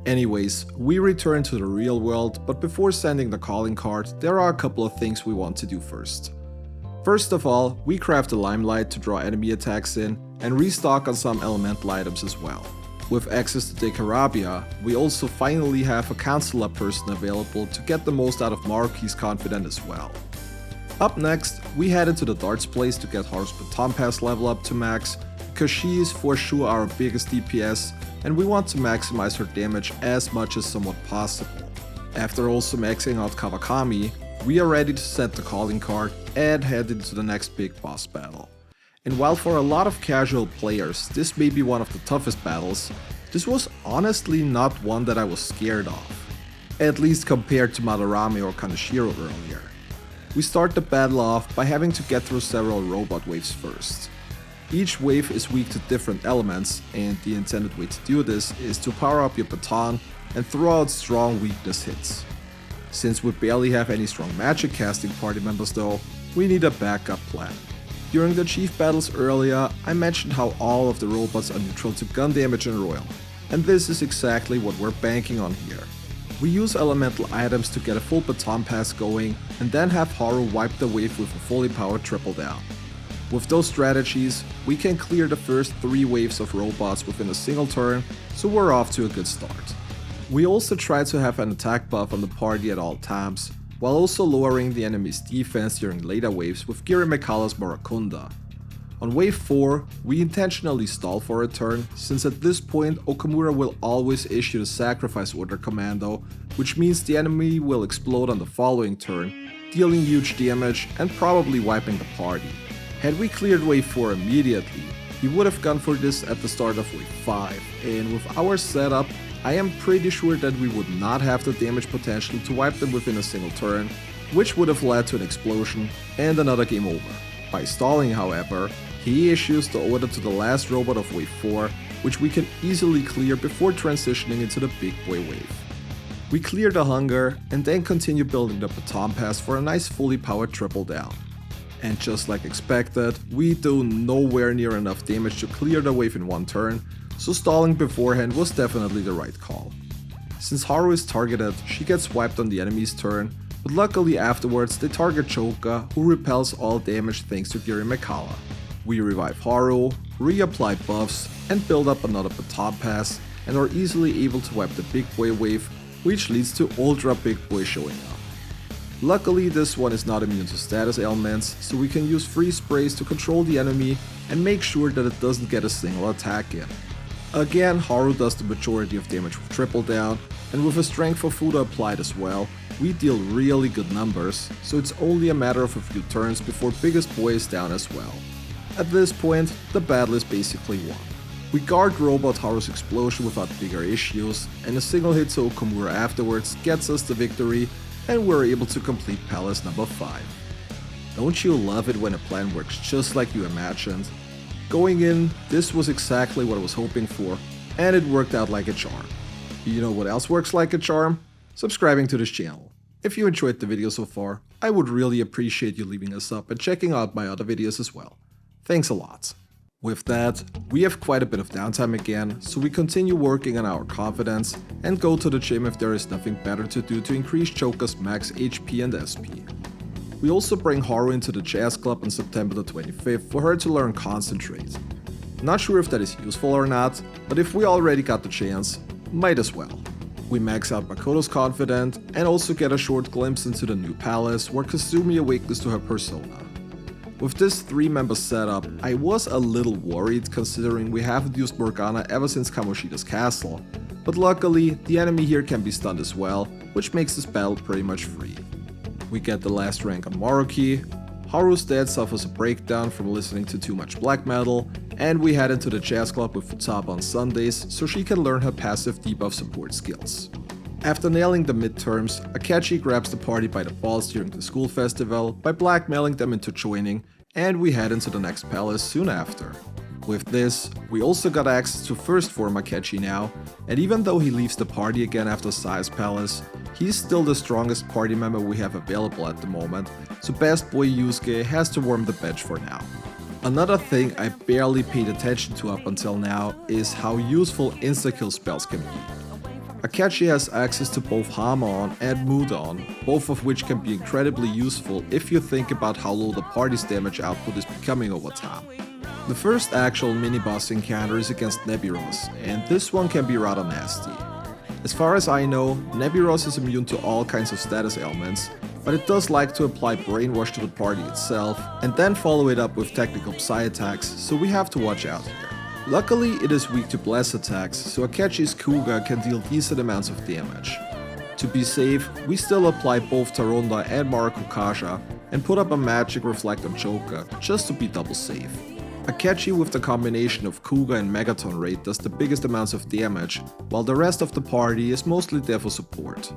Anyways, we return to the real world, but before sending the calling card, there are a couple of things we want to do first. First of all, we craft a Limelight to draw enemy attacks in, and restock on some elemental items as well. With access to Dekarabia, we also finally have a Counselor person available to get the most out of Maruki's Confidant as well. Up next, we head into the Darts place to get Haru's Baton Pass level up to max, because she is for sure our biggest DPS, and we want to maximize her damage as much as somewhat possible. After also maxing out Kawakami, we are ready to set the calling card and head into the next big boss battle. And while for a lot of casual players this may be one of the toughest battles, this was honestly not one that I was scared of. At least compared to Madarame or Kaneshiro earlier. We start the battle off by having to get through several robot waves first. Each wave is weak to different elements, and the intended way to do this is to power up your baton and throw out strong weakness hits. Since we barely have any strong magic casting party members though, we need a backup plan. During the chief battles earlier, I mentioned how all of the robots are neutral to gun damage in Royal, and this is exactly what we're banking on here. We use elemental items to get a full baton pass going, and then have Haru wipe the wave with a fully powered triple down. With those strategies, we can clear the first 3 waves of robots within a single turn, so we're off to a good start. We also try to have an attack buff on the party at all times, while also lowering the enemy's defense during later waves with Giri Mekalla's Morakunda. On wave 4, we intentionally stall for a turn, since at this point Okamura will always issue the sacrifice order commando, which means the enemy will explode on the following turn, dealing huge damage and probably wiping the party. Had we cleared wave 4 immediately, we would have gone for this at the start of wave 5, and with our setup, I am pretty sure that we would not have the damage potential to wipe them within a single turn, which would have led to an explosion and another game over. By stalling, however, he issues the order to the last robot of wave 4, which we can easily clear before transitioning into the big boy wave. We clear the hunger and then continue building the baton pass for a nice fully powered triple down. And just like expected, we do nowhere near enough damage to clear the wave in one turn, so stalling beforehand was definitely the right call. Since Haru is targeted, she gets wiped on the enemy's turn, but luckily afterwards they target Choka, who repels all damage thanks to Giri Mekalla. We revive Haru, reapply buffs, and build up another baton pass, and are easily able to wipe the big boy wave, which leads to Ultra Big Boy showing up. Luckily this one is not immune to status ailments, so we can use free sprays to control the enemy and make sure that it doesn't get a single attack in. Again, Haru does the majority of damage with triple down, and with a strength for Fuda applied as well, we deal really good numbers, so it's only a matter of a few turns before Biggest Boy is down as well. At this point, the battle is basically won. We guard Robot Haru's explosion without bigger issues, and a single hit to Okamura afterwards gets us the victory, and we're able to complete Palace number 5. Don't you love it when a plan works just like you imagined? Going in, this was exactly what I was hoping for, and it worked out like a charm. You know what else works like a charm? Subscribing to this channel. If you enjoyed the video so far, I would really appreciate you leaving a sub and checking out my other videos as well. Thanks a lot. With that, we have quite a bit of downtime again, so we continue working on our confidence and go to the gym if there is nothing better to do to increase Choka's max HP and SP. We also bring Haru into the jazz club on September the 25th for her to learn Concentrate. Not sure if that is useful or not, but if we already got the chance, might as well. We max out Makoto's Confident and also get a short glimpse into the new palace where Kasumi awakens to her persona. With this 3-member setup, I was a little worried considering we haven't used Morgana ever since Kamoshida's castle, but luckily the enemy here can be stunned as well, which makes this battle pretty much free. We get the last rank on Maruki, Haru's dad suffers a breakdown from listening to too much black metal, and we head into the jazz club with Futaba on Sundays so she can learn her passive debuff support skills. After nailing the midterms, Akechi grabs the party by the balls during the school festival by blackmailing them into joining, and we head into the next palace soon after. With this, we also got access to first form Akechi now, and even though he leaves the party again after Sai's palace, he's still the strongest party member we have available at the moment, so best boy Yusuke has to warm the bench for now. Another thing I barely paid attention to up until now is how useful insta-kill spells can be. Akechi has access to both Hamon and Mudon, both of which can be incredibly useful if you think about how low the party's damage output is becoming over time. The first actual mini-boss encounter is against Nebiros, and this one can be rather nasty. As far as I know, Nebiros is immune to all kinds of status ailments, but it does like to apply Brainwash to the party itself, and then follow it up with technical Psy attacks, so we have to watch out here. Luckily, it is weak to blast attacks, so Akechi's Kuga can deal decent amounts of damage. To be safe, we still apply both Taronda and Marakukasha, and put up a Magic Reflect on Choka, just to be double safe. Akechi with the combination of Kuga and Megaton Raid does the biggest amounts of damage, while the rest of the party is mostly there for support.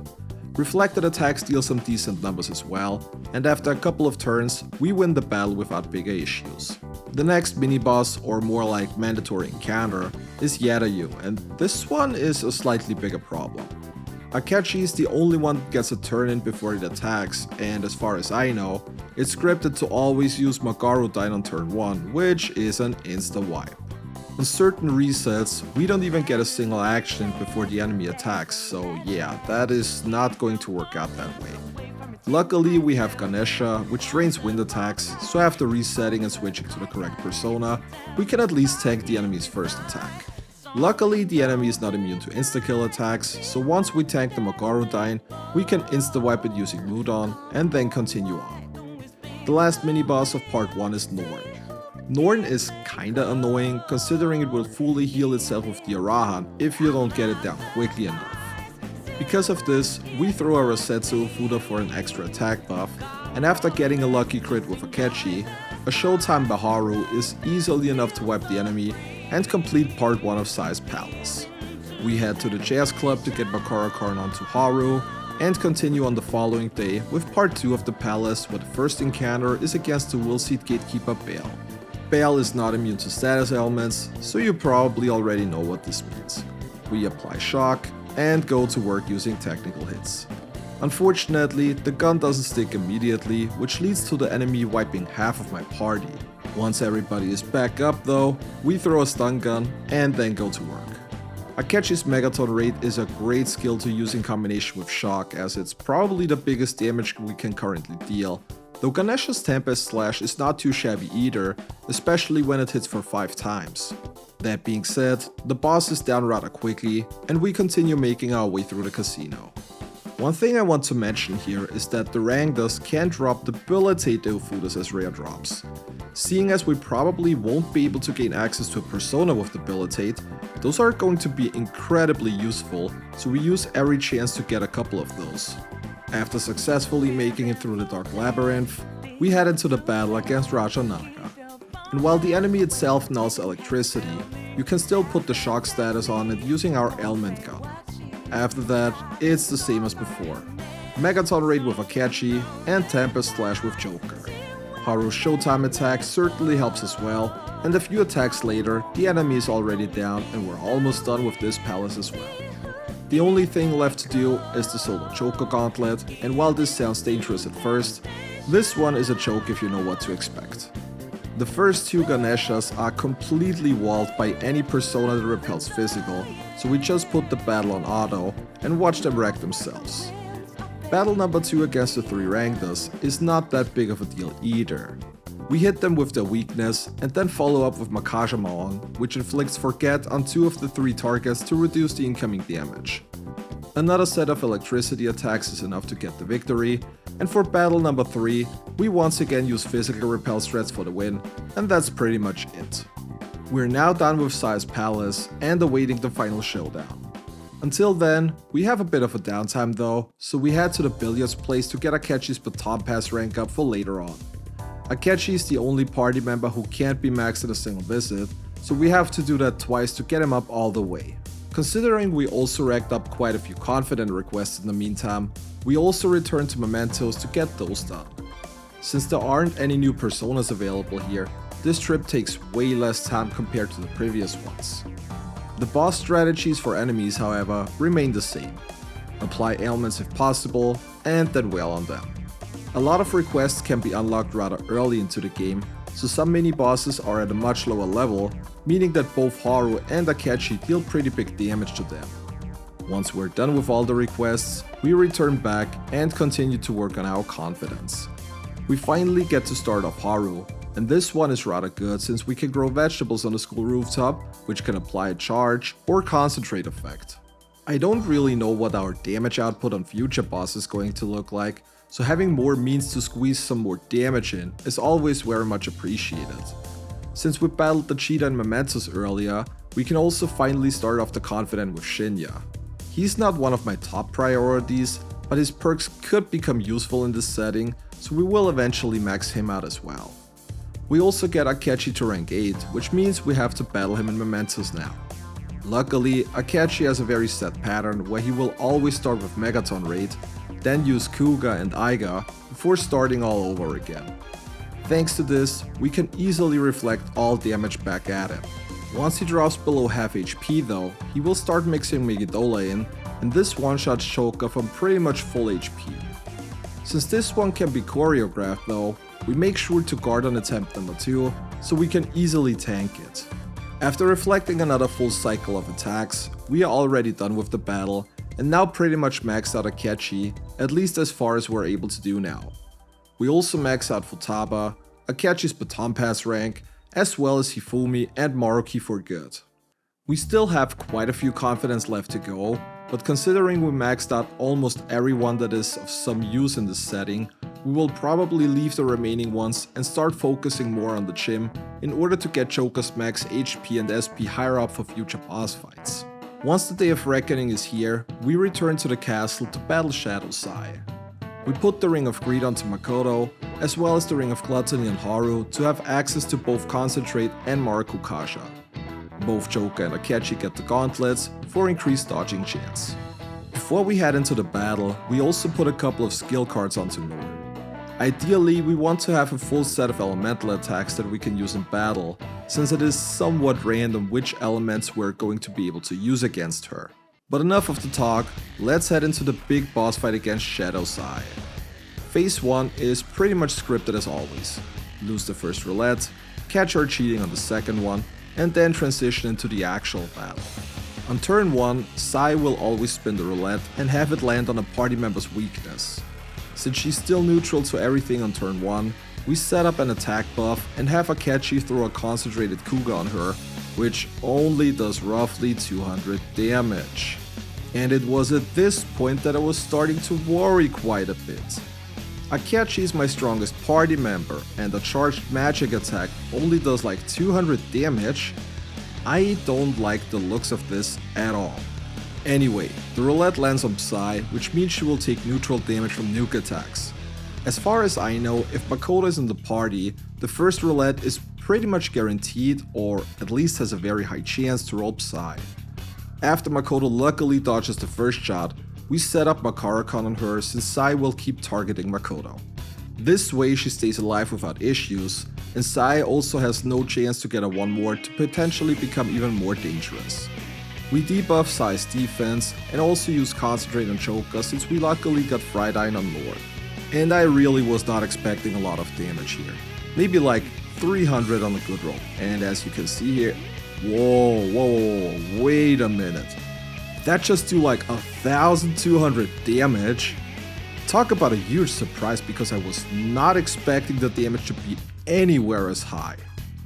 Reflected attacks deal some decent numbers as well, and after a couple of turns, we win the battle without bigger issues. The next mini-boss, or more like mandatory encounter, is Yadayu, and this one is a slightly bigger problem. Akechi is the only one that gets a turn in before it attacks, and as far as I know, it's scripted to always use Magarudyne on turn 1, which is an insta-wipe. On certain resets, we don't even get a single action before the enemy attacks, so yeah, that is not going to work out that way. Luckily, we have Ganesha, which drains wind attacks, so after resetting and switching to the correct persona, we can at least tank the enemy's first attack. Luckily, the enemy is not immune to insta-kill attacks, so once we tank the Magarudyne, we can insta-wipe it using Mudon, and then continue on. The last mini-boss of part 1 is Norn. Norn is kinda annoying, considering it will fully heal itself with the Arahan if you don't get it down quickly enough. Because of this, we throw a Resetsu Ufuda for an extra attack buff, and after getting a lucky crit with Akechi, a Showtime Baharu is easily enough to wipe the enemy and complete part 1 of Sai's Palace. We head to the Jazz Club to get Bakara Karn onto Haru, and continue on the following day with part 2 of the Palace, where the first encounter is against the Willseed Gatekeeper Baal. Baal is not immune to status elements, so you probably already know what this means. We apply shock, and go to work using technical hits. Unfortunately, the gun doesn't stick immediately, which leads to the enemy wiping half of my party. Once everybody is back up though, we throw a stun gun and then go to work. Akechi's Megaton Raid is a great skill to use in combination with shock, as it's probably the biggest damage we can currently deal, though Ganesha's Tempest Slash is not too shabby either, especially when it hits for 5 times. That being said, the boss is down rather quickly, and we continue making our way through the casino. One thing I want to mention here is that the Rangdas can drop Debilitate Ufudas as rare drops. Seeing as we probably won't be able to gain access to a persona with Debilitate, those are going to be incredibly useful, so we use every chance to get a couple of those. After successfully making it through the Dark Labyrinth, we head into the battle against Raja Naga. And while the enemy itself nulls electricity, you can still put the shock status on it using our Element Gun. After that, it's the same as before. Megaton Raid with Akechi and Tempest Slash with Joker. Haru's Showtime attack certainly helps as well, and a few attacks later, the enemy is already down and we're almost done with this palace as well. The only thing left to do is the solo Joker Gauntlet, and while this sounds dangerous at first, this one is a joke if you know what to expect. The first 2 Ganeshas are completely walled by any persona that repels physical, so we just put the battle on auto and watch them wreck themselves. Battle number 2 against the 3 Rangdas is not that big of a deal either. We hit them with their weakness and then follow up with Makaja Maon, which inflicts Forget on 2 of the 3 targets to reduce the incoming damage. Another set of electricity attacks is enough to get the victory, and for battle number 3, we once again use physical repel strats for the win, and that's pretty much it. We're now done with Sai's Palace and awaiting the final showdown. Until then, we have a bit of a downtime though, so we head to the billiards place to get Akechi's Baton Pass rank up for later on. Akechi is the only party member who can't be maxed in a single visit, so we have to do that twice to get him up all the way. Considering we also racked up quite a few confident requests in the meantime, we also returned to Mementos to get those done. Since there aren't any new personas available here, this trip takes way less time compared to the previous ones. The boss strategies for enemies, however, remain the same. Apply ailments if possible, and then wail on them. A lot of requests can be unlocked rather early into the game, so some mini-bosses are at a much lower level, meaning that both Haru and Akechi deal pretty big damage to them. Once we're done with all the requests, we return back and continue to work on our confidence. We finally get to start off Haru, and this one is rather good since we can grow vegetables on the school rooftop, which can apply a charge or concentrate effect. I don't really know what our damage output on future bosses is going to look like, so having more means to squeeze some more damage in is always very much appreciated. Since we battled the cheetah and Mementos earlier, we can also finally start off the confident with Shinya. He's not one of my top priorities, but his perks could become useful in this setting, so we will eventually max him out as well. We also get Akechi to rank 8, which means we have to battle him in Mementos now. Luckily, Akechi has a very set pattern where he will always start with Megaton Raid, then use Kuga and Aiga before starting all over again. Thanks to this, we can easily reflect all damage back at him. Once he drops below half HP though, he will start mixing Megiddola in, and this one-shots Choka from pretty much full HP. Since this one can be choreographed though, we make sure to guard on attempt number 2, so we can easily tank it. After reflecting another full cycle of attacks, we are already done with the battle, and now pretty much maxed out Akechi, at least as far as we're able to do now. We also max out Futaba, Akechi's Baton Pass rank, as well as Hifumi and Maruki for good. We still have quite a few confidence left to go, but considering we maxed out almost everyone that is of some use in this setting, we will probably leave the remaining ones and start focusing more on the Chim in order to get Choka's max HP and SP higher up for future boss fights. Once the Day of Reckoning is here, we return to the castle to battle Shadow Sai. We put the Ring of Greed onto Makoto, as well as the Ring of Gluttony on Haru to have access to both Concentrate and Maruko Kasha. Both Choka and Akechi get the gauntlets for increased dodging chance. Before we head into the battle, we also put a couple of skill cards onto Noru. Ideally, we want to have a full set of elemental attacks that we can use in battle, since it is somewhat random which elements we're going to be able to use against her. But enough of the talk, let's head into the big boss fight against Shadow Sai. Phase 1 is pretty much scripted as always. Lose the first roulette, catch her cheating on the second one, and then transition into the actual battle. On turn 1, Sai will always spin the roulette and have it land on a party member's weakness. Since she's still neutral to everything on turn 1, we set up an attack buff and have Akechi throw a concentrated Kuga on her, which only does roughly 200 damage. And it was at this point that I was starting to worry quite a bit. Akechi is my strongest party member, and a charged magic attack only does like 200 damage. I don't like the looks of this at all. Anyway, the roulette lands on Psy, which means she will take neutral damage from nuke attacks. As far as I know, if Makoto is in the party, the first roulette is pretty much guaranteed, or at least has a very high chance to roll Psy. After Makoto luckily dodges the first shot, we set up Makarakan on her since Sai will keep targeting Makoto. This way she stays alive without issues, and Sai also has no chance to get a 1 more to potentially become even more dangerous. We debuff Sai's defense and also use Concentrate on Choka since we luckily got Fried Iron on Lord. And I really was not expecting a lot of damage here. Maybe like 300 on a good roll. And as you can see here, whoa, wait a minute. That just do like 1200 damage? Talk about a huge surprise because I was not expecting the damage to be anywhere as high.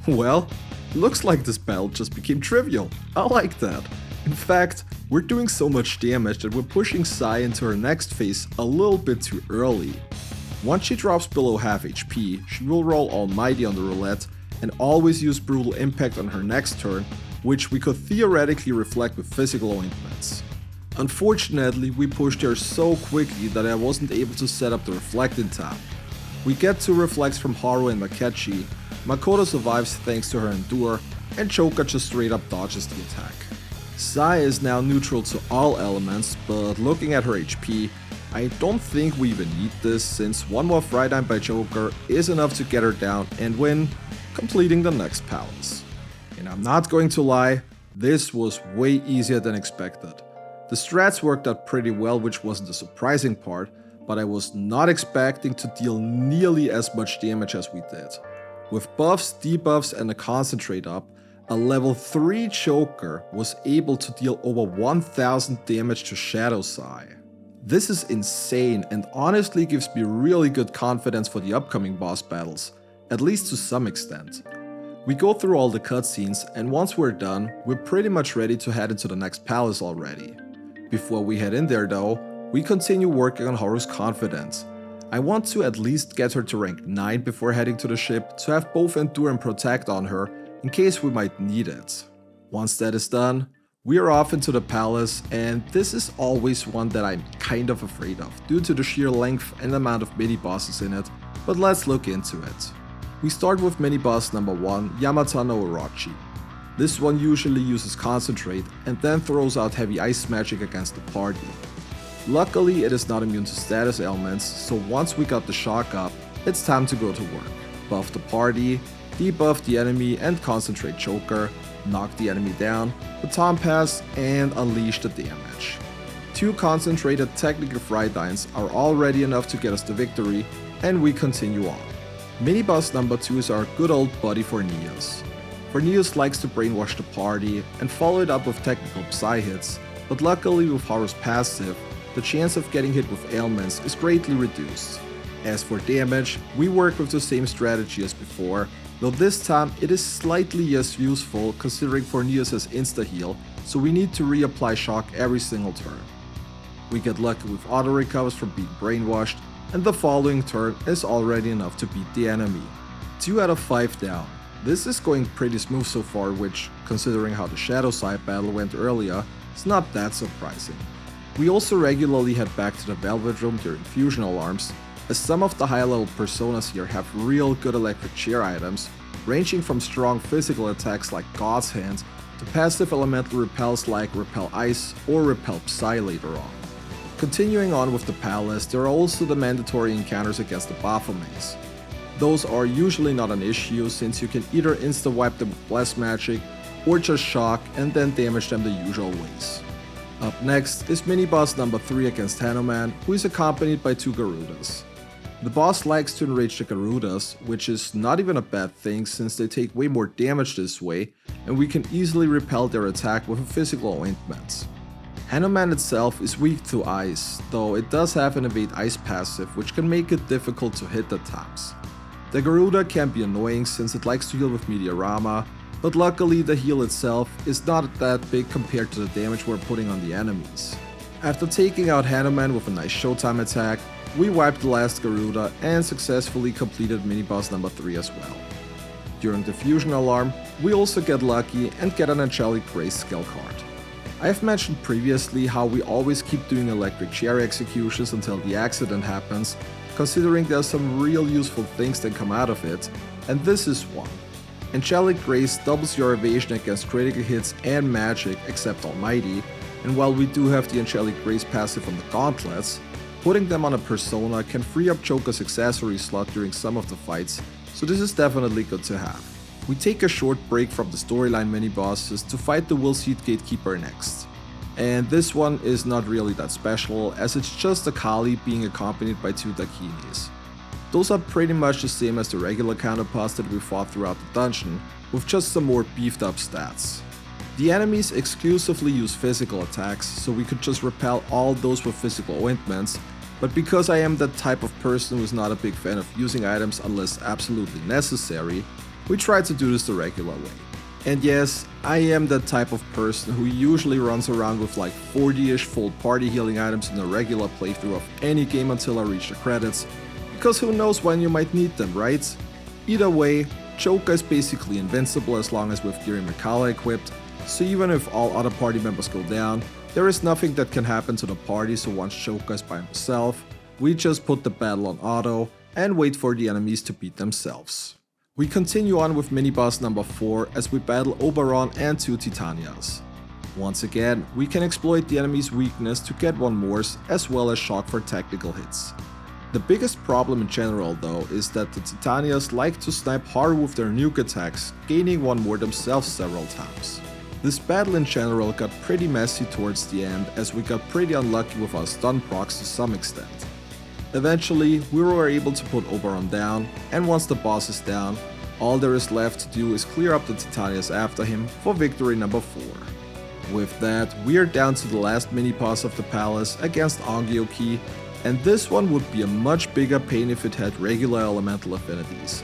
Well, looks like this battle just became trivial. I like that. In fact, we're doing so much damage that we're pushing Sai into her next phase a little bit too early. Once she drops below half HP, she will roll Almighty on the roulette and always use Brutal Impact on her next turn, which we could theoretically reflect with physical ointments. Unfortunately, we pushed her so quickly that I wasn't able to set up the reflect in time. We get 2 reflects from Haru and Akechi, Makoto survives thanks to her Endure, and Choka just straight up dodges the attack. Sai is now neutral to all elements, but looking at her HP, I don't think we even need this since 1 more Fried Iron by Joker is enough to get her down and win, completing the next palace. And I'm not going to lie, this was way easier than expected. The strats worked out pretty well, which wasn't the surprising part, but I was not expecting to deal nearly as much damage as we did. With buffs, debuffs and a concentrate up, a level 3 Choker was able to deal over 1000 damage to Shadow Sai. This is insane and honestly gives me really good confidence for the upcoming boss battles, at least to some extent. We go through all the cutscenes and once we're done, we're pretty much ready to head into the next palace already. Before we head in there though, we continue working on Haru's confidence. I want to at least get her to rank 9 before heading to the ship to have both Endure and Protect on her in case we might need it. Once that is done, we are off into the palace, and this is always one that I'm kind of afraid of due to the sheer length and amount of mini bosses in it, but let's look into it. We start with mini boss number 1, Yamata no Orochi. This one usually uses Concentrate and then throws out heavy ice magic against the party. Luckily, it is not immune to status ailments, so once we got the shock up, it's time to go to work. Buff the party, debuff the enemy and concentrate Choker, knock the enemy down, baton pass, and unleash the damage. 2 concentrated technical Fridines are already enough to get us the victory, and we continue on. Mini-boss number 2 is our good old buddy Forneus. Forneus likes to brainwash the party and follow it up with technical Psy hits, but luckily with Haru's passive, the chance of getting hit with ailments is greatly reduced. As for damage, we work with the same strategy as before, though this time it is slightly less useful considering Forneus has insta-heal, so we need to reapply shock every single turn. We get lucky with auto recovers from being brainwashed, and the following turn is already enough to beat the enemy. 2 out of 5 down. This is going pretty smooth so far, which, considering how the Shadow Side battle went earlier, is not that surprising. We also regularly head back to the Velvet Room during Fusion Alarms, as some of the higher level personas here have real good electric chair items, ranging from strong physical attacks like God's Hand to passive elemental repels like Repel Ice or Repel Psy later on. Continuing on with the palace, there are also the mandatory encounters against the Baphomets. Those are usually not an issue since you can either insta-wipe them with Blast Magic or just shock and then damage them the usual ways. Up next is mini-boss number 3 against Hanuman, who is accompanied by 2 Garudas. The boss likes to enrage the Garudas, which is not even a bad thing since they take way more damage this way, and we can easily repel their attack with a physical ointment. Hanuman itself is weak to ice, though it does have an evade ice passive which can make it difficult to hit at times. The Garuda can be annoying since it likes to heal with Meteorama, but luckily the heal itself is not that big compared to the damage we're putting on the enemies. After taking out Hanuman with a nice Showtime attack, we wiped the last Garuda and successfully completed mini-boss number 3 as well. During the Fusion Alarm, we also get lucky and get an Angelic Grace skill card. I have mentioned previously how we always keep doing electric chair executions until the accident happens, considering there's some real useful things that come out of it, and this is one. Angelic Grace doubles your evasion against critical hits and magic except Almighty, and while we do have the Angelic Grace passive on the gauntlets, putting them on a persona can free up Choker's accessory slot during some of the fights, so this is definitely good to have. We take a short break from the storyline mini-bosses to fight the Will Seed Gatekeeper next. And this one is not really that special, as it's just a Kali being accompanied by 2 Dakinis. Those are pretty much the same as the regular counterparts that we fought throughout the dungeon, with just some more beefed up stats. The enemies exclusively use physical attacks, so we could just repel all those with physical ointments, but because I am that type of person who's not a big fan of using items unless absolutely necessary, we try to do this the regular way. And yes, I am that type of person who usually runs around with like 40-ish full party healing items in a regular playthrough of any game until I reach the credits, because who knows when you might need them, right? Either way, Choker is basically invincible as long as we have Giri Mikala equipped, so even if all other party members go down, there is nothing that can happen to the party, so once Choker is by himself, we just put the battle on auto and wait for the enemies to beat themselves. We continue on with mini-boss number 4 as we battle Oberon and 2 Titanias. Once again, we can exploit the enemy's weakness to get 1 Morse as well as shock for tactical hits. The biggest problem in general though is that the Titanias like to snipe Haru with their nuke attacks, gaining 1 more themselves several times. This battle in general got pretty messy towards the end as we got pretty unlucky with our stun procs to some extent. Eventually, we were able to put Oberon down, and once the boss is down, all there is left to do is clear up the Titanias after him for victory number 4. With that, we are down to the last mini-boss of the palace against Ongyoki, and this one would be a much bigger pain if it had regular elemental affinities.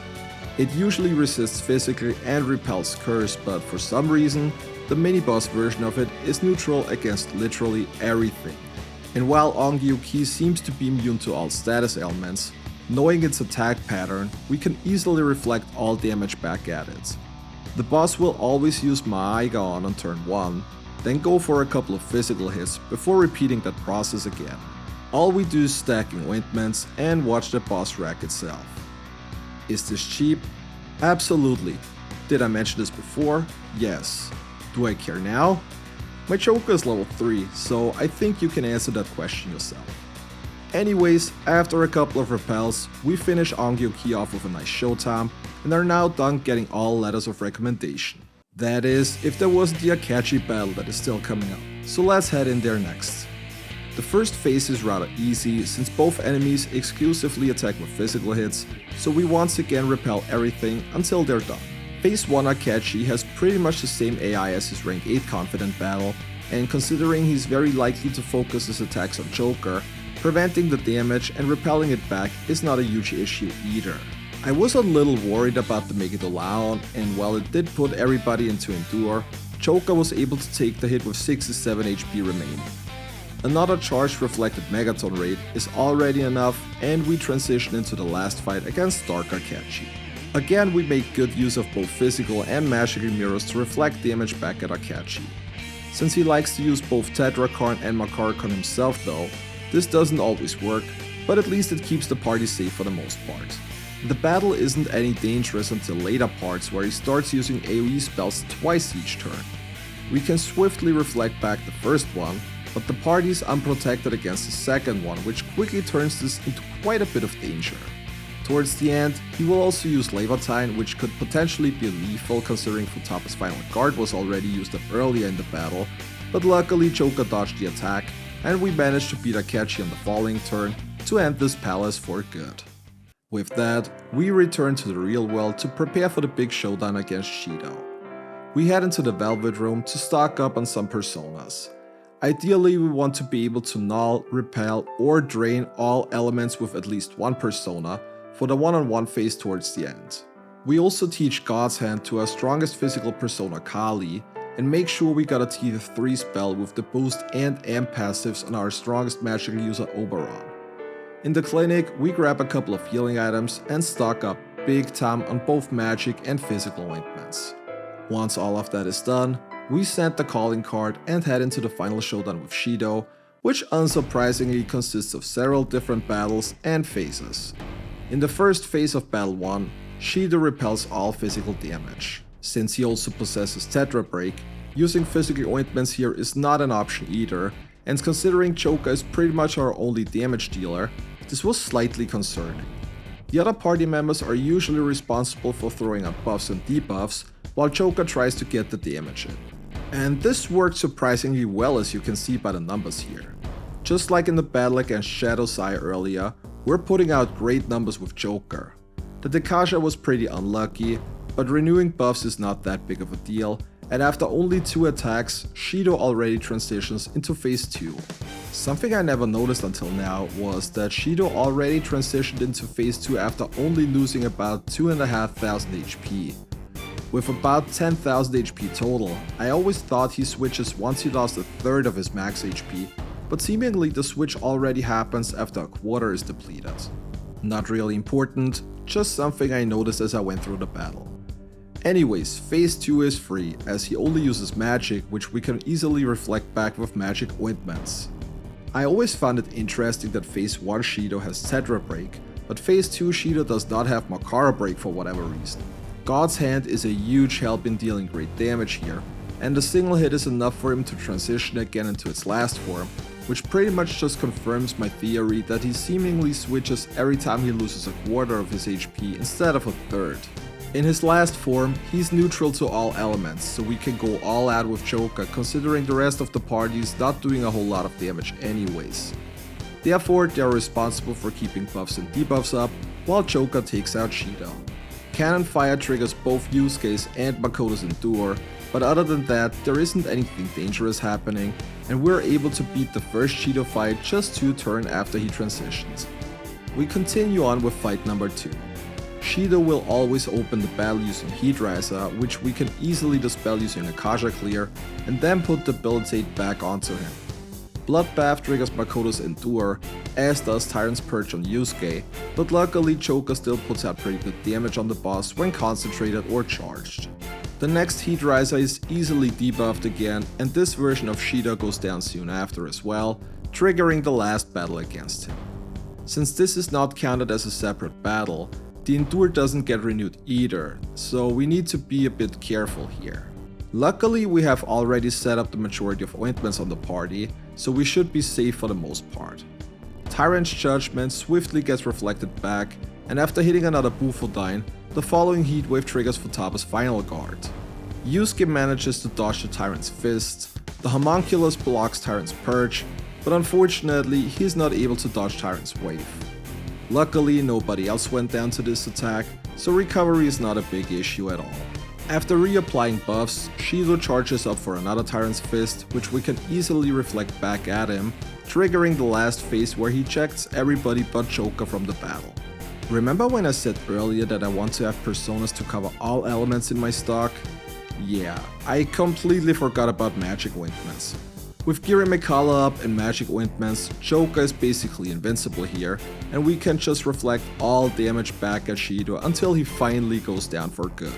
It usually resists physically and repels curse, but for some reason, the mini-boss version of it is neutral against literally everything. And while Ongyoki seems to be immune to all status ailments, knowing its attack pattern, we can easily reflect all damage back at it. The boss will always use Maiga on turn 1, then go for a couple of physical hits before repeating that process again. All we do is stacking ointments and watch the boss rack itself. Is this cheap? Absolutely. Did I mention this before? Yes. Do I care now? My Choka is level 3, so I think you can answer that question yourself. Anyways, after a couple of repels, we finish Ongyoki off with a nice showtime and are now done getting all letters of recommendation. That is, if there wasn't the Akachi battle that is still coming up, so let's head in there next. The first phase is rather easy since both enemies exclusively attack with physical hits, so we once again repel everything until they're done. Phase 1 Akachi has pretty much the same AI as his rank 8 confident battle, and considering he's very likely to focus his attacks on Joker, preventing the damage and repelling it back is not a huge issue either. I was a little worried about the Megidolaon, and while it did put everybody into Endure, Joker was able to take the hit with 67 HP remaining. Another charged reflected Megaton rate is already enough, and we transition into the last fight against Dark Akachi. Again, we make good use of both physical and magical mirrors to reflect damage back at Akachi. Since he likes to use both Tetrakarn and Makarkon himself though, this doesn't always work, but at least it keeps the party safe for the most part. The battle isn't any dangerous until later parts where he starts using AoE spells twice each turn. We can swiftly reflect back the first one, but the party is unprotected against the second one, which quickly turns this into quite a bit of danger. Towards the end, he will also use Levatine, which could potentially be lethal considering Futaba's final guard was already used up earlier in the battle, but luckily Joker dodged the attack, and we managed to beat Akachi on the following turn to end this palace for good. With that, we return to the real world to prepare for the big showdown against Shido. We head into the Velvet Room to stock up on some personas. Ideally, we want to be able to null, repel, or drain all elements with at least one persona for the one-on-one phase towards the end. We also teach God's Hand to our strongest physical persona Kali, and make sure we got a tier 3 spell with the boost and amp passives on our strongest magical user Oberon. In the clinic, we grab a couple of healing items and stock up big time on both magic and physical ointments. Once all of that is done, we send the calling card and head into the final showdown with Shido, which unsurprisingly consists of several different battles and phases. In the first phase of Battle 1, Shido repels all physical damage. Since he also possesses Tetra Break, using physical ointments here is not an option either, and considering Joker is pretty much our only damage dealer, this was slightly concerning. The other party members are usually responsible for throwing out buffs and debuffs, while Joker tries to get the damage in. And this worked surprisingly well, as you can see by the numbers here. Just like in the battle against Shadow's Eye earlier, we're putting out great numbers with Joker. The Dekasha was pretty unlucky, but renewing buffs is not that big of a deal, and after only 2 attacks, Shido already transitions into phase 2. Something I never noticed until now was that Shido already transitioned into phase 2 after only losing about 2,500 HP. With about 10,000 HP total, I always thought he switches once he lost a third of his max HP, but seemingly the switch already happens after a quarter is depleted. Not really important, just something I noticed as I went through the battle. Anyways, phase 2 is free, as he only uses magic, which we can easily reflect back with magic ointments. I always found it interesting that phase 1 Shido has Tetra Break, but phase 2 Shido does not have Makara Break for whatever reason. God's Hand is a huge help in dealing great damage here, and a single hit is enough for him to transition again into its last form, which pretty much just confirms my theory that he seemingly switches every time he loses a quarter of his HP instead of a third. In his last form, he's neutral to all elements, so we can go all out with Joker considering the rest of the party is not doing a whole lot of damage anyways. Therefore, they are responsible for keeping buffs and debuffs up, while Joker takes out Shido. Cannon Fire triggers both Yusuke's and Makoto's Endure, but other than that, there isn't anything dangerous happening, and we're able to beat the first Shido fight just 2 turns after he transitions. We continue on with fight number 2. Shido will always open the battle using Heat Riser, which we can easily dispel using Akasha Clear, and then put Debilitate back onto him. Bloodbath triggers Makoto's Endure, as does Tyrant's Purge on Yusuke, but luckily Joker still puts out pretty good damage on the boss when concentrated or charged. The next Heat Riser is easily debuffed again, and this version of Shido goes down soon after as well, triggering the last battle against him. Since this is not counted as a separate battle, the Endure doesn't get renewed either, so we need to be a bit careful here. Luckily, we have already set up the majority of ointments on the party, so we should be safe for the most part. Tyrant's judgment swiftly gets reflected back, and after hitting another Bufodyne, the following heatwave triggers Futaba's final guard. Yusuke manages to dodge the Tyrant's fist, the homunculus blocks Tyrant's purge, but unfortunately he's not able to dodge Tyrant's wave. Luckily, nobody else went down to this attack, so recovery is not a big issue at all. After reapplying buffs, Shido charges up for another Tyrant's fist, which we can easily reflect back at him, triggering the last phase where he ejects everybody but Joka from the battle. Remember when I said earlier that I want to have personas to cover all elements in my stock? Yeah, I completely forgot about magic ointments. With Giri Mikala up and magic ointments, Joka is basically invincible here, and we can just reflect all damage back at Shido until he finally goes down for good.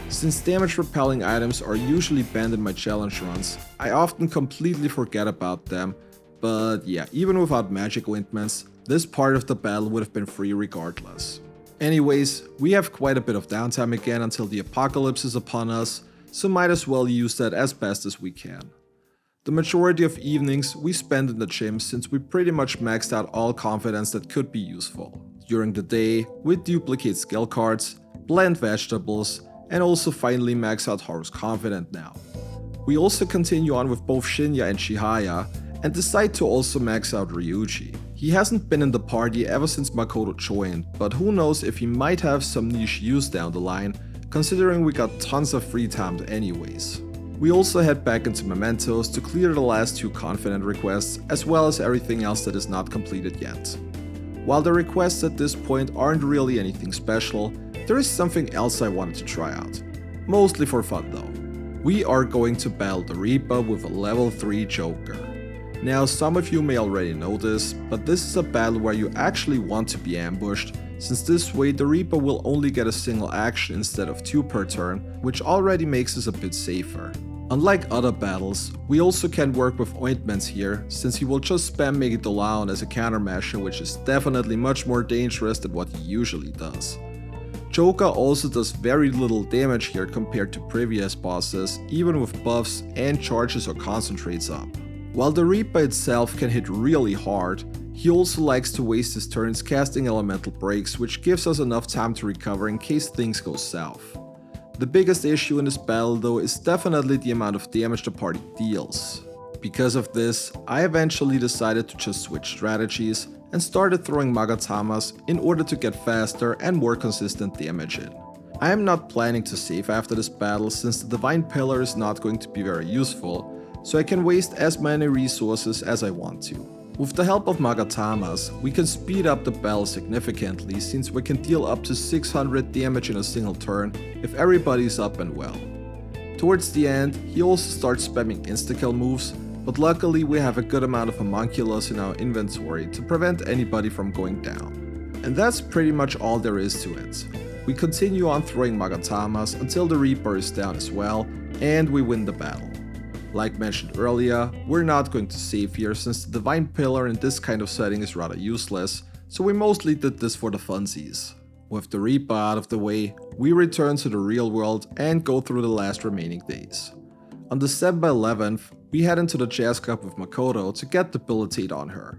Since damage repelling items are usually banned in my challenge runs, I often completely forget about them, but yeah, even without magic ointments, this part of the battle would have been free regardless. Anyways, we have quite a bit of downtime again until the apocalypse is upon us, so might as well use that as best as we can. The majority of evenings we spend in the gym since we pretty much maxed out all confidence that could be useful. During the day, we duplicate skill cards, blend vegetables, and also finally max out Haru's confident now. We also continue on with both Shinya and Chihaya, and decide to also max out Ryuji. He hasn't been in the party ever since Makoto joined, but who knows if he might have some niche use down the line, considering we got tons of free time anyways. We also head back into Mementos to clear the last 2 confident requests, as well as everything else that is not completed yet. While the requests at this point aren't really anything special, there is something else I wanted to try out. Mostly for fun though. We are going to battle the Reaper with a level 3 Joker. Now some of you may already know this, but this is a battle where you actually want to be ambushed, since this way the Reaper will only get a single action instead of 2 per turn, which already makes us a bit safer. Unlike other battles, we also can work with ointments here, since he will just spam Megidolaon as a countermeasure, which is definitely much more dangerous than what he usually does. Joka also does very little damage here compared to previous bosses, even with buffs and charges or concentrates up. While the Reaper itself can hit really hard, he also likes to waste his turns casting elemental breaks, which gives us enough time to recover in case things go south. The biggest issue in this battle though is definitely the amount of damage the party deals. Because of this, I eventually decided to just switch strategies and started throwing Magatamas in order to get faster and more consistent damage in. I am not planning to save after this battle since the Divine Pillar is not going to be very useful, so I can waste as many resources as I want to. With the help of Magatamas, we can speed up the battle significantly since we can deal up to 600 damage in a single turn if everybody's up and well. Towards the end, he also starts spamming insta-kill moves, but luckily we have a good amount of homunculus in our inventory to prevent anybody from going down. And that's pretty much all there is to it. We continue on throwing Magatamas until the Reaper is down as well, and we win the battle. Like mentioned earlier, we're not going to save here since the Divine Pillar in this kind of setting is rather useless, so we mostly did this for the funsies. With the Reaper out of the way, we return to the real world and go through the last remaining days. On December 11th, we head into the Jazz Club with Makoto to get Debilitate on her.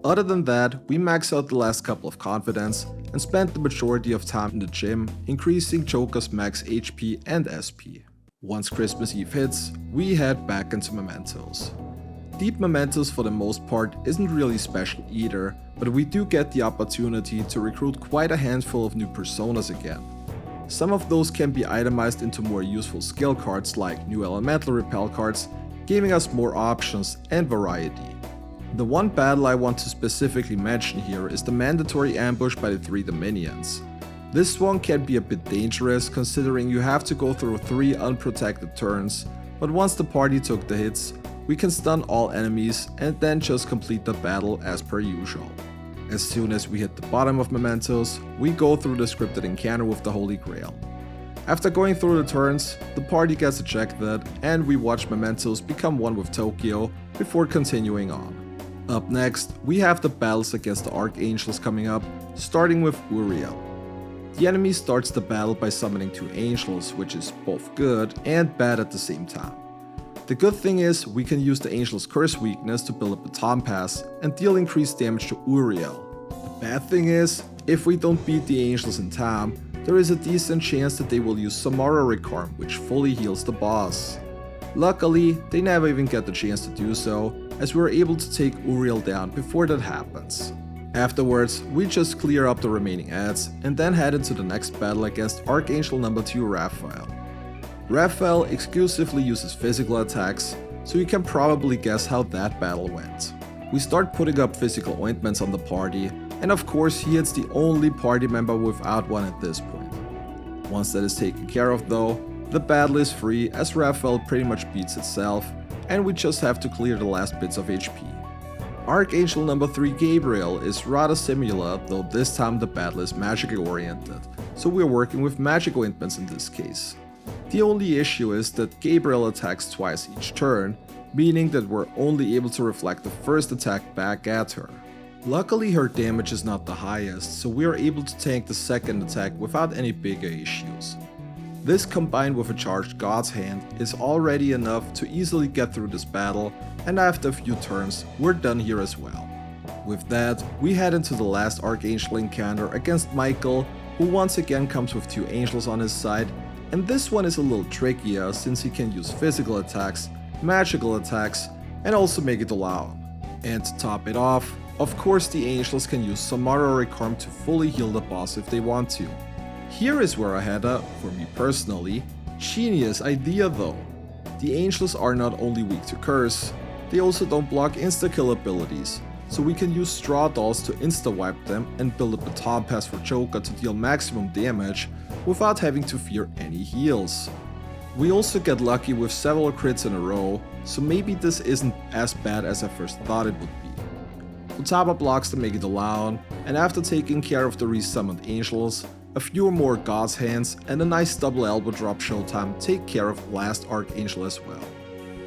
Other than that, we max out the last couple of confidence and spent the majority of time in the gym, increasing Joker's max HP and SP. Once Christmas Eve hits, we head back into Mementos. Deep Mementos for the most part isn't really special either, but we do get the opportunity to recruit quite a handful of new personas again. Some of those can be itemized into more useful skill cards like new elemental repel cards, giving us more options and variety. The one battle I want to specifically mention here is the mandatory ambush by the 3 Dominions. This one can be a bit dangerous considering you have to go through 3 unprotected turns, but once the party took the hits, we can stun all enemies and then just complete the battle as per usual. As soon as we hit the bottom of Mementos, we go through the scripted encounter with the Holy Grail. After going through the turns, the party gets ejected and we watch Mementos become one with Tokyo before continuing on. Up next, we have the battles against the Archangels coming up, starting with Uriel. The enemy starts the battle by summoning 2 angels, which is both good and bad at the same time. The good thing is we can use the Angel's Curse weakness to build up a Baton Pass and deal increased damage to Uriel. The bad thing is, if we don't beat the Angels in time, there is a decent chance that they will use Samara Recarm, which fully heals the boss. Luckily, they never even get the chance to do so, as we are able to take Uriel down before that happens. Afterwards, we just clear up the remaining ads and then head into the next battle against Archangel number 2 Raphael. Raphael exclusively uses physical attacks, so you can probably guess how that battle went. We start putting up physical ointments on the party, and of course he is the only party member without one at this point. Once that is taken care of though, the battle is free as Raphael pretty much beats itself, and we just have to clear the last bits of HP. Archangel number 3 Gabriel is rather similar, though this time the battle is magic oriented, so we are working with magic ointments in this case. The only issue is that Gabriel attacks twice each turn, meaning that we're only able to reflect the first attack back at her. Luckily her damage is not the highest, so we are able to tank the second attack without any bigger issues. This combined with a charged God's Hand is already enough to easily get through this battle, and after a few turns we're done here as well. With that, we head into the last Archangel encounter against Michael, who once again comes with 2 angels on his side, and this one is a little trickier since he can use physical attacks, magical attacks, and also make it allow. And to top it off, of course the angels can use Samara Recarm to fully heal the boss if they want to. Here is where I had a, for me personally, genius idea though. The angels are not only weak to curse, they also don't block insta-kill abilities, so we can use Straw Dolls to insta-wipe them and build a Baton Pass for Joker to deal maximum damage without having to fear any heals. We also get lucky with several crits in a row, so maybe this isn't as bad as I first thought it would be. Futaba blocks to make it allow, and after taking care of the resummoned angels, a few more God's Hands and a nice double elbow drop showtime take care of the last Archangel as well.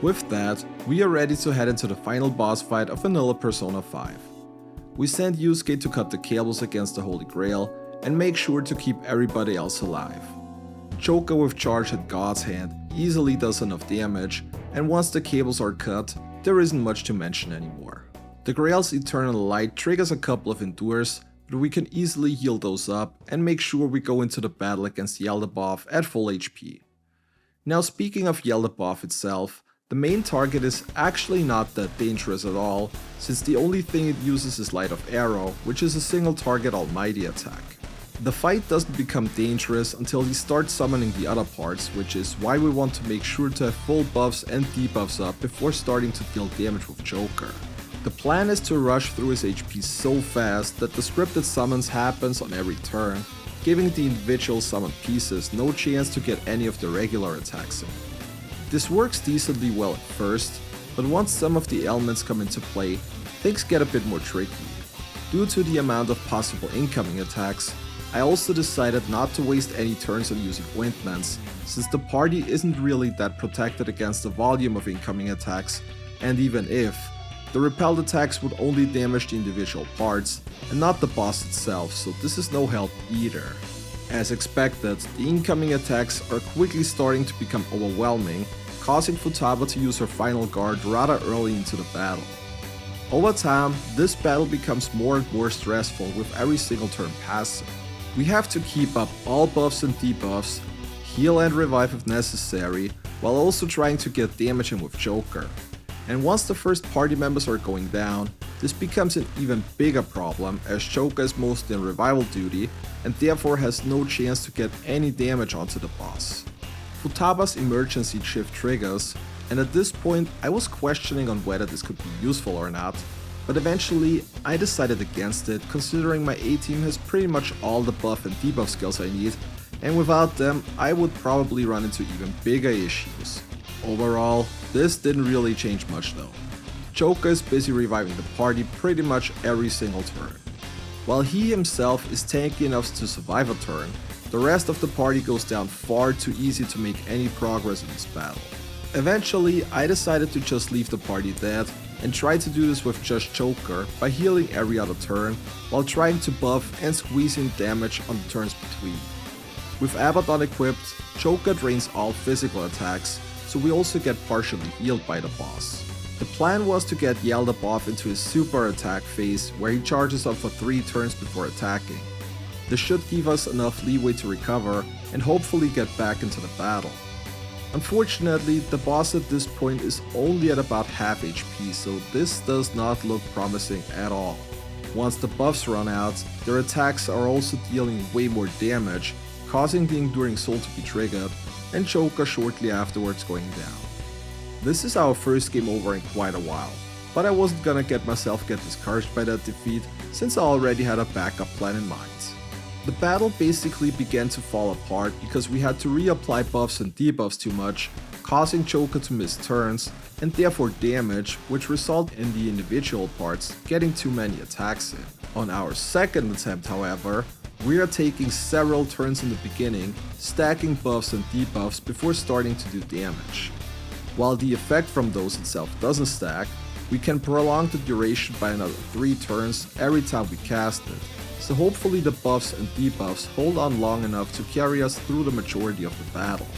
With that, we are ready to head into the final boss fight of Vanilla Persona 5. We send Yusuke to cut the cables against the Holy Grail and make sure to keep everybody else alive. Joker with charge at God's Hand easily does enough damage, and once the cables are cut, there isn't much to mention anymore. The Grail's Eternal Light triggers a couple of endures, but we can easily heal those up and make sure we go into the battle against Yaldabaoth at full HP. Now speaking of Yaldabaoth itself, the main target is actually not that dangerous at all, since the only thing it uses is Light of Arrow, which is a single target almighty attack. The fight doesn't become dangerous until he starts summoning the other parts, which is why we want to make sure to have full buffs and debuffs up before starting to deal damage with Joker. The plan is to rush through his HP so fast that the scripted summons happens on every turn, giving the individual summoned pieces no chance to get any of the regular attacks in. This works decently well at first, but once some of the elements come into play, things get a bit more tricky. Due to the amount of possible incoming attacks, I also decided not to waste any turns on using ointments, since the party isn't really that protected against the volume of incoming attacks, and even if, the repelled attacks would only damage the individual parts and not the boss itself, so this is no help either. As expected, the incoming attacks are quickly starting to become overwhelming, causing Futaba to use her final guard rather early into the battle. Over time, this battle becomes more and more stressful with every single turn passing. We have to keep up all buffs and debuffs, heal and revive if necessary, while also trying to get damage in with Joker. And once the first party members are going down, this becomes an even bigger problem as Joker is mostly in revival duty and therefore has no chance to get any damage onto the boss. Futaba's emergency shift triggers, and at this point I was questioning on whether this could be useful or not, but eventually I decided against it considering my A-team has pretty much all the buff and debuff skills I need, and without them I would probably run into even bigger issues. Overall, this didn't really change much though. Joker is busy reviving the party pretty much every single turn. While he himself is tanky enough to survive a turn, the rest of the party goes down far too easy to make any progress in this battle. Eventually, I decided to just leave the party dead and try to do this with just Joker by healing every other turn while trying to buff and squeeze in damage on the turns between. With Abaddon equipped, Joker drains all physical attacks, so we also get partially healed by the boss. The plan was to get Yaldabaoth into his super attack phase where he charges up for 3 turns before attacking. This should give us enough leeway to recover and hopefully get back into the battle. Unfortunately, the boss at this point is only at about half HP, so this does not look promising at all. Once the buffs run out, their attacks are also dealing way more damage, causing the Enduring Soul to be triggered, and Joker shortly afterwards going down. This is our first game over in quite a while, but I wasn't gonna get discouraged by that defeat since I already had a backup plan in mind. The battle basically began to fall apart because we had to reapply buffs and debuffs too much, causing Joker to miss turns and therefore damage, which resulted in the individual parts getting too many attacks in. On our second attempt, however, we are taking several turns in the beginning, stacking buffs and debuffs before starting to do damage. While the effect from those itself doesn't stack, we can prolong the duration by another 3 turns every time we cast it, so hopefully the buffs and debuffs hold on long enough to carry us through the majority of the battle.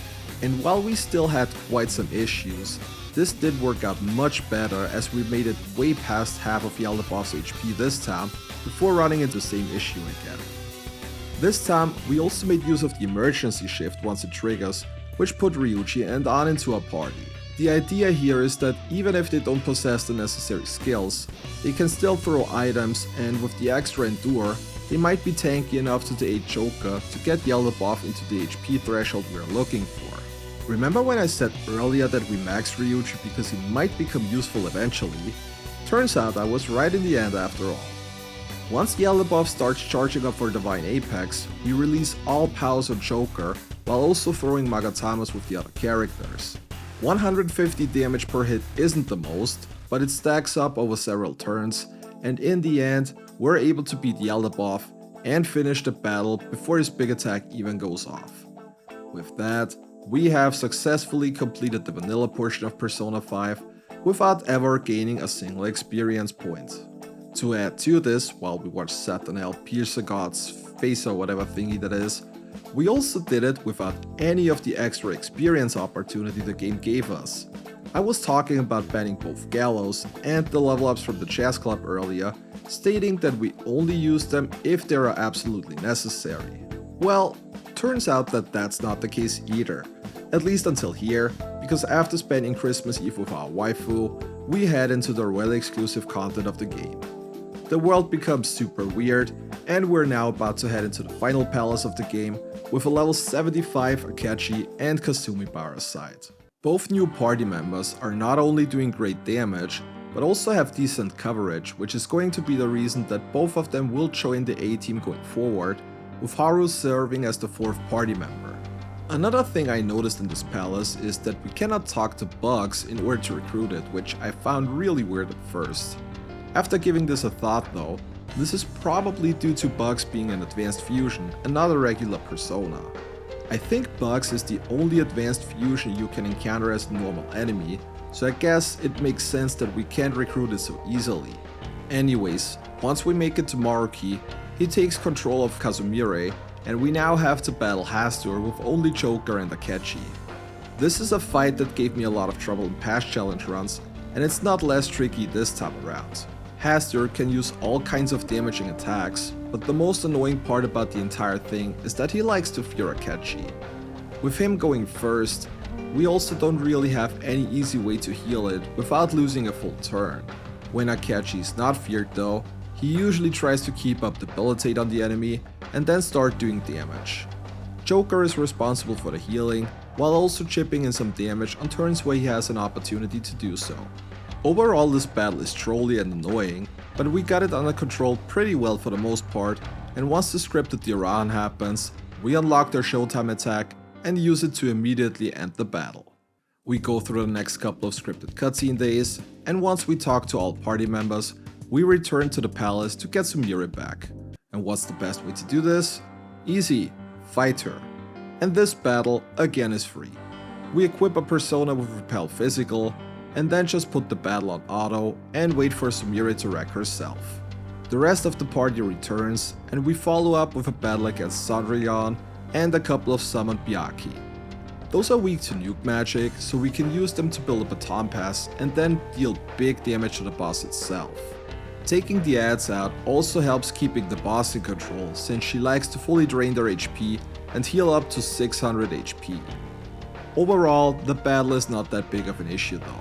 And while we still had quite some issues, this did work out much better as we made it way past half of Yaldabaoth's HP this time before running into the same issue again. This time, we also made use of the emergency shift once it triggers, which put Ryuji and An into a party. The idea here is that even if they don't possess the necessary skills, they can still throw items, and with the extra Endure, they might be tanky enough to aid Joker to get Yaldabaoth into the HP threshold we're looking for. Remember when I said earlier that we maxed Ryuji because he might become useful eventually? Turns out I was right in the end after all. Once Yaldabaoth starts charging up for Divine Apex, we release all powers on Joker while also throwing Magatamas with the other characters. 150 damage per hit isn't the most, but it stacks up over several turns, and in the end, we're able to beat Yaldabaoth and finish the battle before his big attack even goes off. With that, we have successfully completed the vanilla portion of Persona 5 without ever gaining a single experience point. To add to this, while we watch Satanael pierce a god's face or whatever thingy that is, we also did it without any of the extra experience opportunity the game gave us. I was talking about banning both Gallows and the level ups from the Chess Club earlier, stating that we only use them if they are absolutely necessary. Well, turns out that that's not the case either, at least until here, because after spending Christmas Eve with our waifu, we head into the really exclusive content of the game. The world becomes super weird, and we're now about to head into the final palace of the game with a level 75 Akechi and Kasumi by our side. Both new party members are not only doing great damage, but also have decent coverage, which is going to be the reason that both of them will join the A-team going forward, with Haru serving as the 4th party member. Another thing I noticed in this palace is that we cannot talk to bugs in order to recruit it, which I found really weird at first. After giving this a thought though, this is probably due to Bugs being an advanced fusion and not a regular persona. I think Bugs is the only advanced fusion you can encounter as a normal enemy, so I guess it makes sense that we can't recruit it so easily. Anyways, once we make it to Maruki, he takes control of Kazumire, and we now have to battle Hastur with only Joker and Akechi. This is a fight that gave me a lot of trouble in past challenge runs, and it's not less tricky this time around. Hastur can use all kinds of damaging attacks, but the most annoying part about the entire thing is that he likes to fear Akechi. With him going first, we also don't really have any easy way to heal it without losing a full turn. When Akechi is not feared though, he usually tries to keep up debilitate on the enemy and then start doing damage. Joker is responsible for the healing, while also chipping in some damage on turns where he has an opportunity to do so. Overall, this battle is trolly and annoying, but we got it under control pretty well for the most part, and once the scripted Dirahan happens, we unlock their Showtime attack and use it to immediately end the battle. We go through the next couple of scripted cutscene days, and once we talk to all party members, we return to the palace to get Sumire back. And what's the best way to do this? Easy, fight her. And this battle again is free. We equip a persona with Repel Physical, and then just put the battle on auto and wait for Sumire to wreck herself. The rest of the party returns, and we follow up with a battle against Cendrillon and a couple of summoned Byakhee. Those are weak to nuke magic, so we can use them to build a baton pass and then deal big damage to the boss itself. Taking the ads out also helps keeping the boss in control, since she likes to fully drain their HP and heal up to 600 HP. Overall, the battle is not that big of an issue though.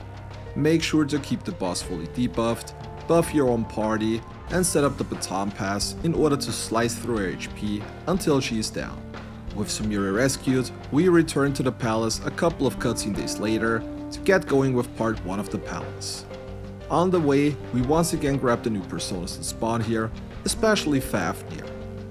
Make sure to keep the boss fully debuffed, buff your own party, and set up the baton pass in order to slice through her HP until she is down. With Sumire rescued, we return to the palace a couple of cutscene days later to get going with part 1 of the palace. On the way, we once again grab the new personas that spawn here, especially Fafnir.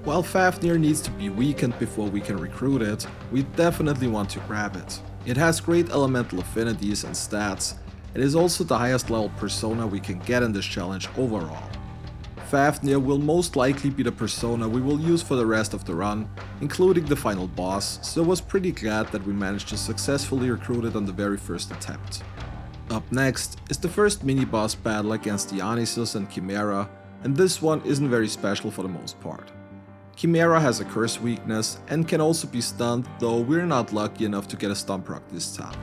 While Fafnir needs to be weakened before we can recruit it, we definitely want to grab it. It has great elemental affinities and stats. It is also the highest level persona we can get in this challenge overall. Fafnir will most likely be the persona we will use for the rest of the run, including the final boss, so I was pretty glad that we managed to successfully recruit it on the very first attempt. Up next is the first mini-boss battle against Dionysus and Chimera, and this one isn't very special for the most part. Chimera has a curse weakness and can also be stunned, though we're not lucky enough to get a stun proc this time.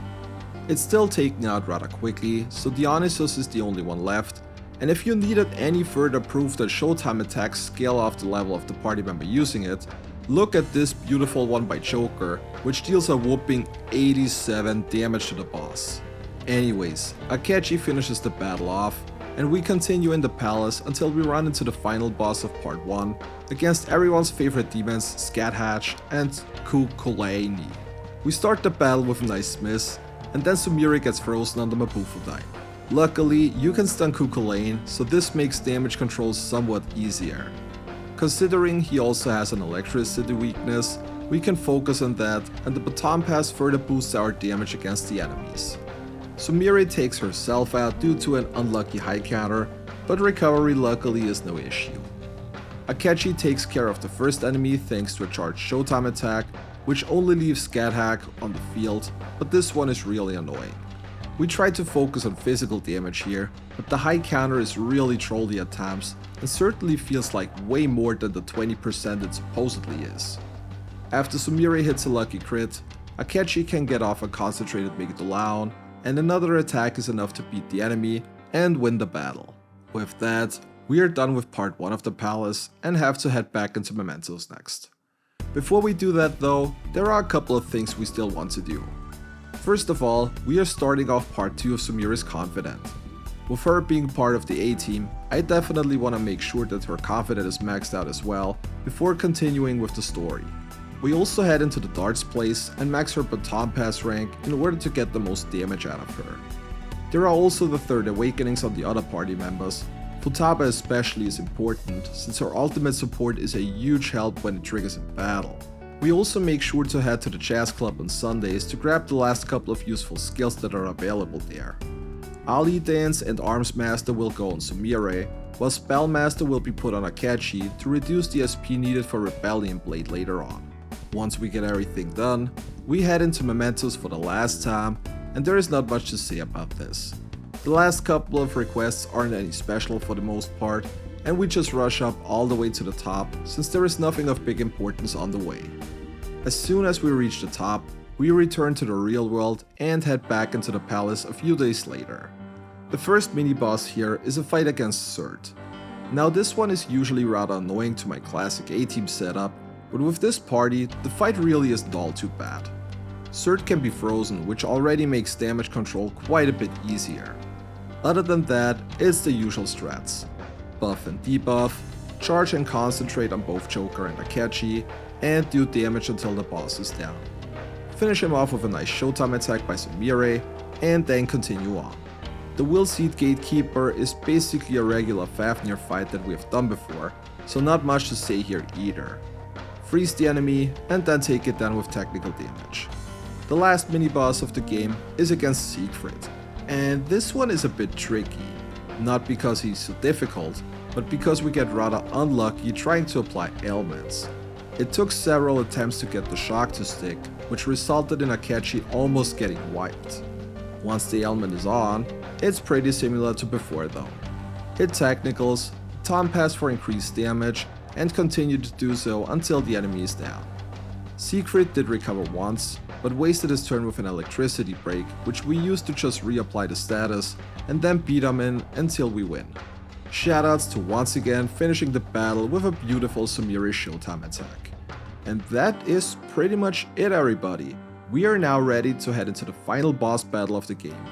It's still taken out rather quickly, so Dionysus is the only one left. And if you needed any further proof that Showtime attacks scale off the level of the party member using it, look at this beautiful one by Joker, which deals a whopping 87 damage to the boss. Anyways, Akechi finishes the battle off, and we continue in the palace until we run into the final boss of part 1 against everyone's favorite demons Scathatch and Cuchulainn. We start the battle with a nice miss, and then Sumire gets frozen on the Mabufodai. Luckily, you can stun Cuchulainn, so this makes damage control somewhat easier. Considering he also has an electricity weakness, we can focus on that, and the baton pass further boosts our damage against the enemies. Sumire takes herself out due to an unlucky high counter, but recovery luckily is no issue. Akechi takes care of the first enemy thanks to a charged Showtime attack, which only leaves Scathatch on the field, but this one is really annoying. We try to focus on physical damage here, but the high counter is really trolly at times and certainly feels like way more than the 20% it supposedly is. After Sumire hits a lucky crit, Akechi can get off a concentrated Migdolaon, and another attack is enough to beat the enemy and win the battle. With that, we are done with part 1 of the palace and have to head back into Mementos next. Before we do that though, there are a couple of things we still want to do. First of all, we are starting off part 2 of Sumire's Confidant. With her being part of the A-team, I definitely want to make sure that her Confidant is maxed out as well before continuing with the story. We also head into the darts place and max her baton pass rank in order to get the most damage out of her. There are also the third awakenings on the other party members. Futaba especially is important since her ultimate support is a huge help when it triggers in battle. We also make sure to head to the Jazz Club on Sundays to grab the last couple of useful skills that are available there. Ali Dance and Arms Master will go on Sumire, while Spellmaster will be put on Akechi to reduce the SP needed for Rebellion Blade later on. Once we get everything done, we head into Mementos for the last time, and there is not much to say about this. The last couple of requests aren't any special for the most part, and we just rush up all the way to the top since there is nothing of big importance on the way. As soon as we reach the top, we return to the real world and head back into the palace a few days later. The first mini-boss here is a fight against Surt. Now this one is usually rather annoying to my classic A-team setup, but with this party, the fight really isn't all too bad. Surt can be frozen, which already makes damage control quite a bit easier. Other than that, it's the usual strats. Buff and debuff, charge and concentrate on both Joker and Akechi, and do damage until the boss is down. Finish him off with a nice Showtime attack by Sumire, and then continue on. The Will Seed Gatekeeper is basically a regular Fafnir fight that we have done before, so not much to say here either. Freeze the enemy, and then take it down with technical damage. The last mini-boss of the game is against Siegfried, and this one is a bit tricky. Not because he's so difficult, but because we get rather unlucky trying to apply ailments. It took several attempts to get the shock to stick, which resulted in Akechi almost getting wiped. Once the element is on, it's pretty similar to before though. Hit technicals, time pass for increased damage, and continue to do so until the enemy is down. Siegfried did recover once, but wasted his turn with an electricity break, which we used to just reapply the status and then beat him in until we win. Shoutouts to once again finishing the battle with a beautiful Sumire Showtime attack. And that is pretty much it, everybody. We are now ready to head into the final boss battle of the game.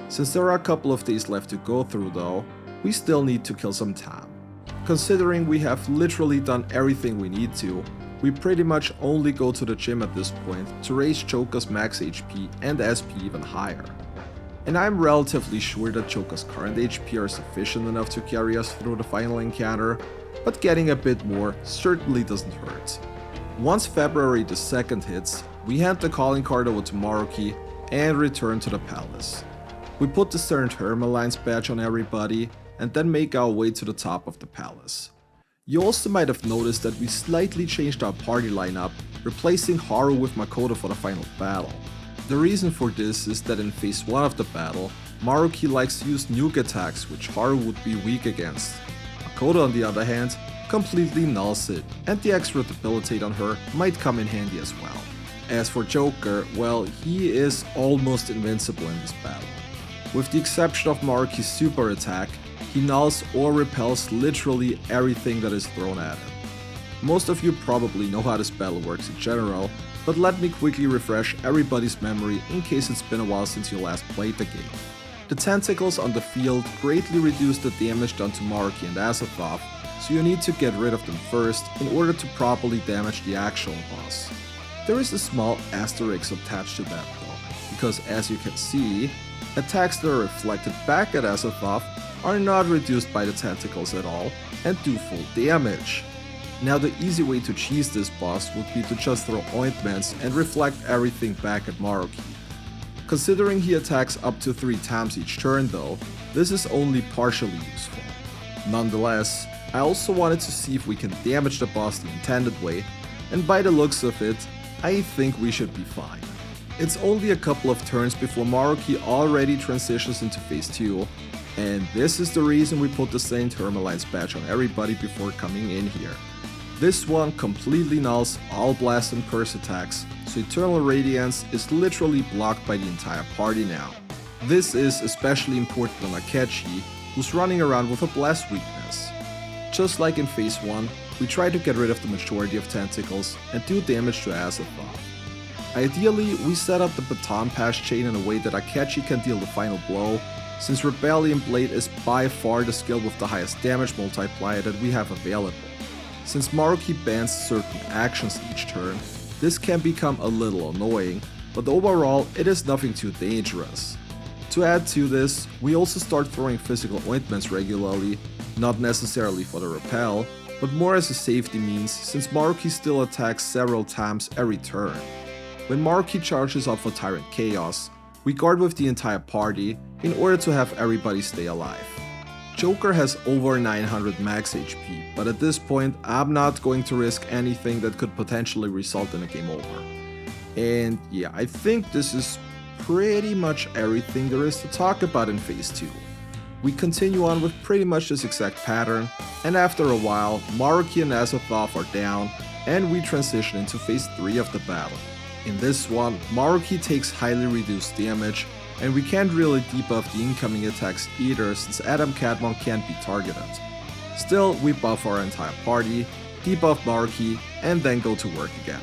Since there are a couple of days left to go through though, we still need to kill some time. Considering we have literally done everything we need to, we pretty much only go to the gym at this point to raise Joker's max HP and SP even higher. And I'm relatively sure that Joker's current HP are sufficient enough to carry us through the final encounter, but getting a bit more certainly doesn't hurt. Once February the 2nd hits, we hand the calling card over to Maruki and return to the palace. We put the Cerned Hermeline's badge on everybody and then make our way to the top of the palace. You also might have noticed that we slightly changed our party lineup, replacing Haru with Makoto for the final battle. The reason for this is that in phase 1 of the battle, Maruki likes to use nuke attacks which Haru would be weak against. Makoto on the other hand, completely nulls it, and the extra debilitate on her might come in handy as well. As for Joker, well, he is almost invincible in this battle. With the exception of Maruki's super attack, he nulls or repels literally everything that is thrown at him. Most of you probably know how this battle works in general, but let me quickly refresh everybody's memory in case it's been a while since you last played the game. The tentacles on the field greatly reduce the damage done to Maruki and Azathoth, so you need to get rid of them first in order to properly damage the actual boss. There is a small asterisk attached to that though, because as you can see, attacks that are reflected back at Azathoth are not reduced by the tentacles at all and do full damage. Now the easy way to cheese this boss would be to just throw ointments and reflect everything back at Maruki. Considering he attacks up to 3 times each turn though, this is only partially useful. Nonetheless, I also wanted to see if we can damage the boss the intended way, and by the looks of it, I think we should be fine. It's only a couple of turns before Maruki already transitions into phase 2, and this is the reason we put the Cerned Hermeline's badge on everybody before coming in here. This one completely nulls all blast and curse attacks, so Eternal Radiance is literally blocked by the entire party now. This is especially important on Akechi, who's running around with a blast weakness. Just like in phase 1, we try to get rid of the majority of tentacles and do damage to Azathoth. Ideally, we set up the baton pass chain in a way that Akechi can deal the final blow, since Rebellion Blade is by far the skill with the highest damage multiplier that we have available. Since Maruki bans certain actions each turn, this can become a little annoying, but overall it is nothing too dangerous. To add to this, we also start throwing physical ointments regularly, not necessarily for the repel, but more as a safety means since Maruki still attacks several times every turn. When Maruki charges up for Tyrant Chaos, we guard with the entire party in order to have everybody stay alive. Joker has over 900 max HP, but at this point I'm not going to risk anything that could potentially result in a game over. And yeah, I think this is pretty much everything there is to talk about in phase 2. We continue on with pretty much this exact pattern, and after a while, Maruki and Azathoth are down, and we transition into phase 3 of the battle. In this one, Maruki takes highly reduced damage, and we can't really debuff the incoming attacks either since Adam Cadmon can't be targeted. Still, we buff our entire party, debuff Maruki, and then go to work again.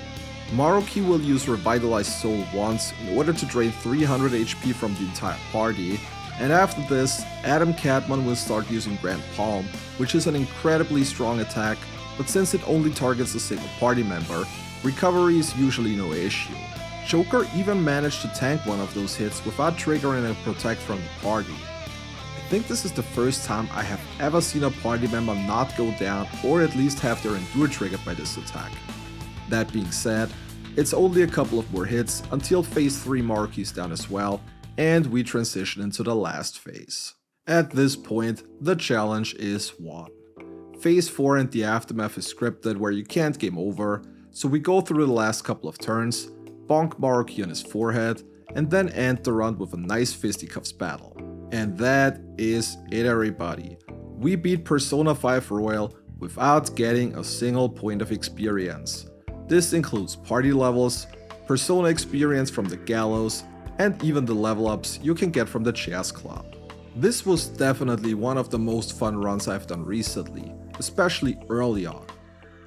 Maruki will use Revitalized Soul once in order to drain 300 HP from the entire party, and after this, Adam Cadmon will start using Grand Palm, which is an incredibly strong attack, but since it only targets a single party member, recovery is usually no issue. Joker even managed to tank one of those hits without triggering a protect from the party. I think this is the first time I have ever seen a party member not go down or at least have their endure triggered by this attack. That being said, it's only a couple of more hits until phase 3 Maruki's down as well, and we transition into the last phase. At this point, the challenge is won. Phase 4 and the aftermath is scripted where you can't game over, so we go through the last couple of turns, bonk Maruki on his forehead, and then end the run with a nice fisticuffs battle. And that is it, everybody. We beat Persona 5 Royal without getting a single point of experience. This includes party levels, Persona experience from the Gallows, and even the level ups you can get from the Chairs Club. This was definitely one of the most fun runs I've done recently, especially early on.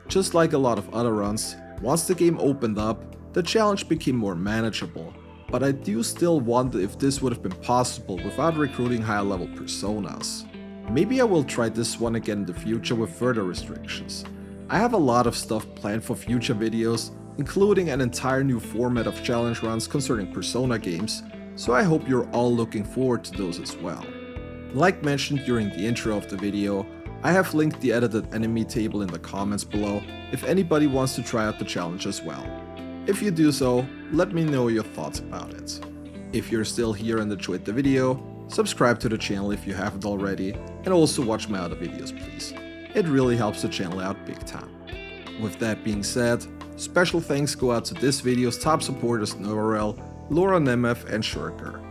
Just like a lot of other runs, once the game opened up, the challenge became more manageable, but I do still wonder if this would have been possible without recruiting higher level personas. Maybe I will try this one again in the future with further restrictions. I have a lot of stuff planned for future videos, including an entire new format of challenge runs concerning Persona games, so I hope you're all looking forward to those as well. Like mentioned during the intro of the video, I have linked the edited enemy table in the comments below if anybody wants to try out the challenge as well. If you do so, let me know your thoughts about it. If you're still here and enjoyed the video, subscribe to the channel if you haven't already, and also watch my other videos please. It really helps the channel out big time. With that being said, special thanks go out to this video's top supporters Novarel, Laura Nemeth and Shurker.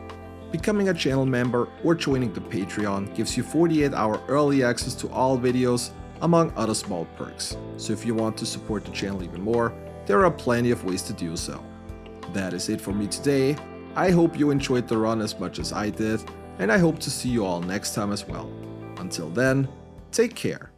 Becoming a channel member or joining the Patreon gives you 48-hour early access to all videos, among other small perks. So if you want to support the channel even more, there are plenty of ways to do so. That is it for me today. I hope you enjoyed the run as much as I did, and I hope to see you all next time as well. Until then, take care.